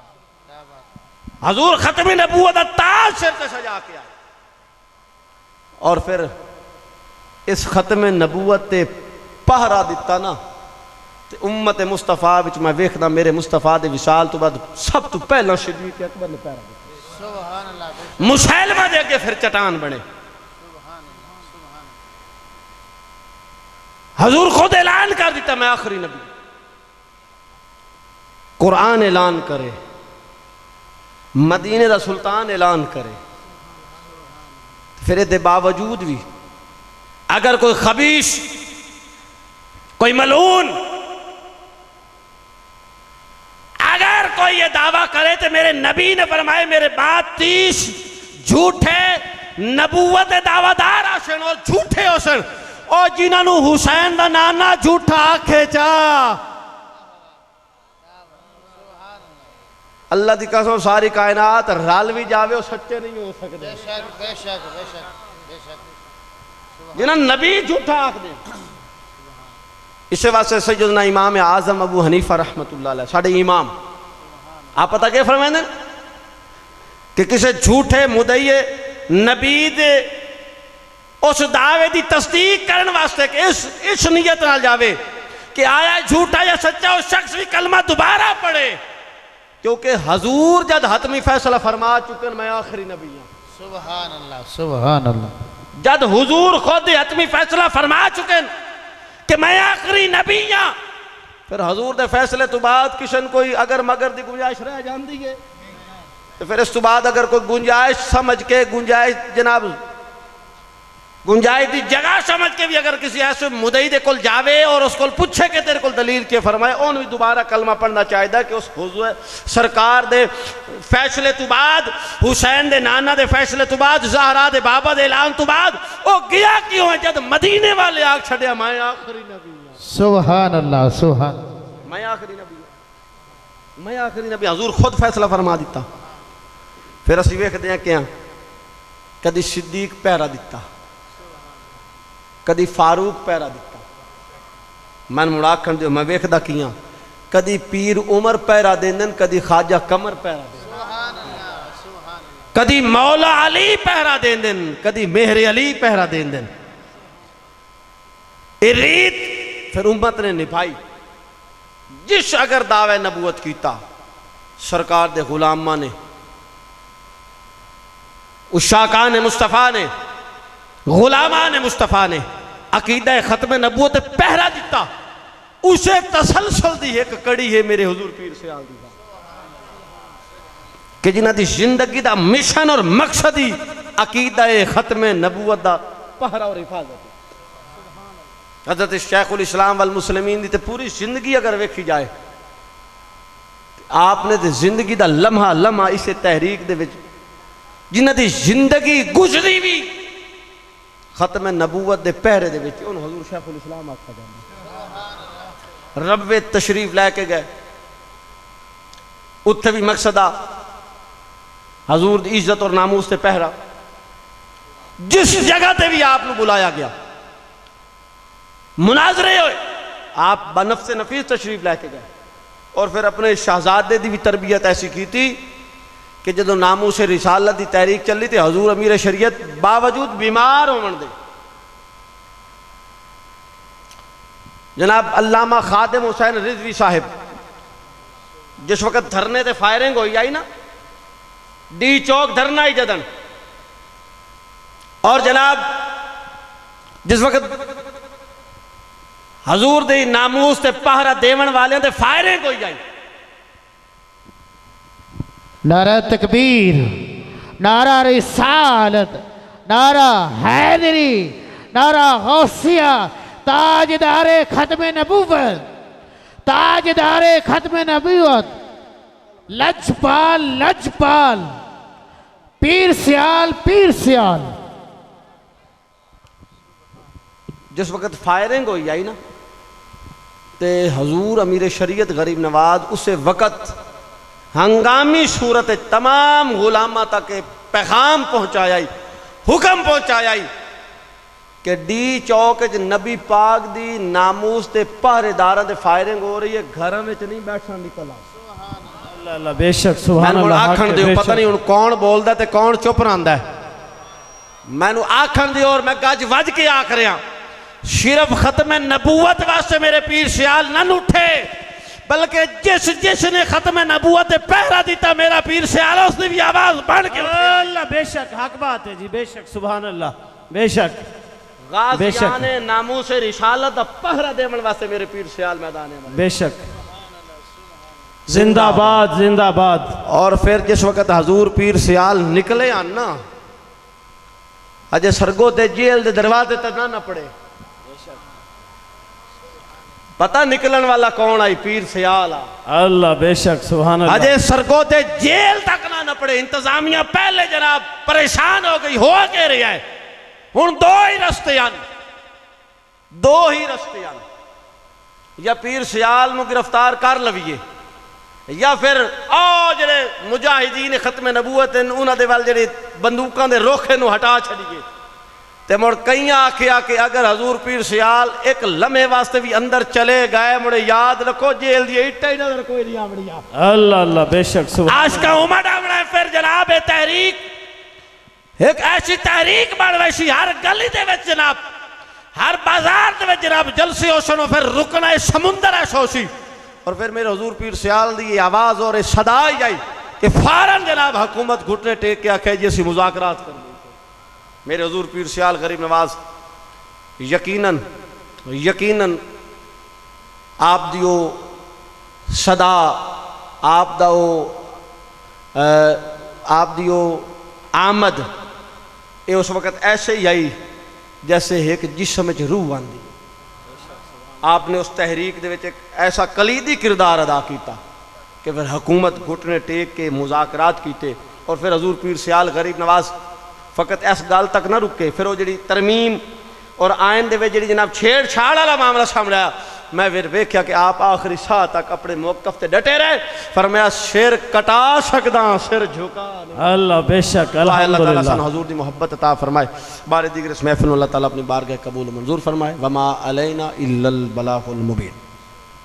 क्या बात। हजूर खत्म नबूवत दा ताज सिर ते सजा के आए और फिर इस खत्म नबूवत ते पहरा दिता ना, ते उम्मत मुस्तफा विच मैं वेखदा मेरे मुस्तफा दे विशाल तो बाद सब तो पहला सिद्दीक अकबर ने पहरा दिता। सुभान अल्लाह, मुसैलमा दे अगे फिर चट्टान बने। हजूर खुद ऐलान कर दिता मैं आखिरी नबी, कुरान ऐलान करे, मदीने दा सुल्तान ऐलान करे, फिर ए बावजूद भी अगर कोई खबीश, कोई मलून, अगर कोई ये दावा करे तो मेरे नबी ने फरमाए मेरे बाद 30 झूठे नबूवत दावादार आसन और झूठे आसन, और जिन्होंने हुसैन का नाना झूठा आखे चा। अल्लाह की कसम सारी कायनात रल भी जावे और सच्चे नहीं हो सकते। बेशक बेशक बेशक बेशक, जिन्होंने नबी झूठा आख दे। इस वास्ते सैयदना इमाम आजम अबू हनीफा रहमतुल्लाह अलैह साडे इमाम, आप पता क्या फरमाते कि किसी झूठे मुदईए नबी दे उस दावे की तस्दीक करने वास्ते कि इस नीयत नाल जावे कि आया झूठा या सच्चा, उस शख्स भी कलमा दोबारा पढ़े, क्योंकि हजूर जद हतमी फैसला फरमा चुके मैं आखिरी नबी हूं। सुभान अल्लाह, सुभान अल्लाह। जद हुजूर खुद हतमी फैसला फरमा चुके कि मैं आखिरी नबी हाँ, फिर हजूर के फैसले तो बाद किशन कोई अगर मगर की गुंजाइश रह जाती है तो फिर इस तो बाद अगर कोई गुंजाइश समझ के, गुंजाइश जनाब गुंजाइश की जगह समझ के भी अगर किसी ऐसे मुदई दे कोल जावे और उसको पूछे कि तेरे को दलील के फरमाए, उन भी दोबारा कलमा पढ़ना चाहिए कि उस हुजूर सरकार दे फैसले तो बाद, हुसैन दे नाना दे फैसले तो बाद, ज़हरा दे बाबा दे ऐलान तो बाद वो गया क्यों है जब मदीने वाले आग छड़िया मैं आखिरी नबी हूं। सुभान अल्लाह, सुभान, मैं आखिरी नबी हूं, मैं आखिरी नबी। हजूर खुद फैसला फरमा दिता। फिर असं वेखते हैं क्या कदी सिद्दीक पहरा दिता, कदी फारूक पहरा दिता, मैं मुड़ आखन दो मैं वेखदा किया कदी पीर उमर पहरा देंदन, कदी ख्वाजा कमर पहरा देंदन, कदी मौला अली पहरा देंदन, कदी मेहर अली पहरा देंदन। ये रीत फिर उम्मत ने निभाई। जिस अगर दावे नबूवत कीता सरकार दे गुलामा ने, उशाका ने, मुस्तफा ने, गुलामा ने, मुस्तफा ने अकीदा खत्म नबूवत पहरा दिता। उसे तसलसल दी एक कड़ी है मेरे हुजूर पीर से आल दी कि जिन्हां दी जिंदगी दा मिशन और मकसद ही अकीदा खत्म नबूवत दा पहरा और हिफाजत। हजरत शेखुल इस्लाम वल मुस्लिमीन दी ते पूरी जिंदगी अगर वेखी जाए, आपने तो जिंदगी दा लम्हा लम्हा इसे तहरीक दे विच जिन्हां दी जिंदगी गुजरी भी खत्म नबूवत दे पहरे दे विच उन्हें हजूर शेखुल इस्लाम आखा जाता। रब्बे तशरीफ लैके गए, उत्थे भी मकसद आ हजूर दी इज्जत और नामूस से पहरा। जिस जगह ते भी आपको बुलाया गया मुनाजरे होए, आप बनफ्स नफीस तशरीफ लैके गए और फिर अपने शहजादे की भी तरबियत ऐसी की थी कि जो नामूस रिसालत की तहरीक चली थी, हजूर अमीर शरीयत बावजूद बीमार होने दे जनाब अल्लामा खादिम हुसैन रिजवी साहिब जिस वक्त धरने ते फायरिंग हुई आई ना, डी चौक धरना ही जदन, और जनाब जिस वक्त हजूर दी नामूस ते पहरा देवन वाले ते फायरिंग होई आई, नारा तकबीर, नारा रिसालत, नारा हैदरी, नारा गौसिया, ताजदारे खत्म नबूवत, ताजदारे खत्म नबूवत, लजपाल लजपाल, पीर सियाल पीर सियाल। जिस वक्त फायरिंग होई आई ना, ते हजूर अमीर शरीयत गरीब नवाज उस वक्त हंगामी सूरत तमाम गुलामा तक पैगाम पहुँचाया, हुक्म पहुँचाया कि डी चौक नबी पाक दी नामूस ते पहरेदार ते फायरिंग हो रही है, घर में नहीं बैठना, निकल आ। अल्लाह बेशक सुभान अल्लाह। आखन दियो, पता नहीं हुण कौन बोलदा ते कौन चुप रहिंदा है, मैनू आखन दियो और मैं गज वज के आख रहा, सिर्फ खत्म नबूवत वास्ते मेरे पीर सियाल न उठे, बल्कि जिस जिसने खत्म नबूवत पहरा दिता मेरा पीर सियाल उसने भी आवाज बढ़ के अल्लाह बेशक हक बात है जी, बेशक सुभान अल्लाह, बेशक गाज़ियान नामूस रिसालत दा पहरा देवन वास्ते मेरे पीर सियाल मैदान में, बेशक जिंदाबाद जिंदाबाद। और फिर जिस वक्त हजूर पीर सियाल निकले आना, अजय सरगो दे जेल दे दरवाजे तक ना पड़े, पता निकलन वाला कौन आई, पीर सियाल आ। अल्लाह बेशक सुभान अल्लाह। अजय सरगो दे जेल तक ना पड़े, इंतजामिया पहले जनाब परेशान हो गई, हो के रहा है, हुण दो ही रस्ते आन, दो ही रस्ते आन, या पीर सियाल नूं गिरफ्तार कर लवीए या फिर आ जेड़े मुजाहिदीन खत्म नबूवत उन्हां दे वाल जेड़े बंदूकां दे रोखे नूं हटा छड़ीए। ते मुड़ कई आखिया कि अगर हजूर पीर सियाल एक लम्हे वास्ते भी अंदर चले गए, मुड़े याद रखो जेल दी इट्टा ही नजर कोई नहीं आवड़ी। अल्लाह अल्लाह बेशक सुभान। आज का उमड़ आवड़ा फिर जनाब ए तहरीक एक ऐसी तहरीक बन वैसी, हर गली दे विच जनाब, हर बाजार दे विच जनाब जलसे होसन, फिर रुकना है समुंदर ऐसा होसी, और फिर मेरे हजूर पीर सियाल दी आवाज और सदा ही आई कि फौरन जनाब हुकूमत घुटने टेक के आखे जी असीं मुज़ाकरात कर। मेरे हजूर पीर सियाल गरीब नवाज यकीनन यकीनन आप दियो सदा, आप दो आप दियो आमद, ये उस वक्त ऐसे ही आई जैसे एक जिस्म च रूह आंदी। आपने उस तहरीक दे विच एक ऐसा कलीदी किरदार अदा किया कि फिर हुकूमत घुटने टेक के मुज़ाकरात कीते, और फिर हजूर पीर सियाल गरीब नवाज फकत इस गल तक ना रुके, फिर वो जी तरमीम और आयन दे विच जी जनाब छेड़छाड़ वाला मामला सामने आया, मैं फिर वेख्या कि आप आखिरी साह तक अपने मौकफ से डटे रहे, फरमाया सिर कटा सकदा सिर झुका नहीं। अल्लाह बेशक अल्लाह हजूर दी मोहब्बत अता फरमाए, बारे दीगर इस महफिल अल्लाह ताला अपनी बारगाह कबूल मंजूर फरमाए। वमा अलैना इल्लल बलागुल मुबीन।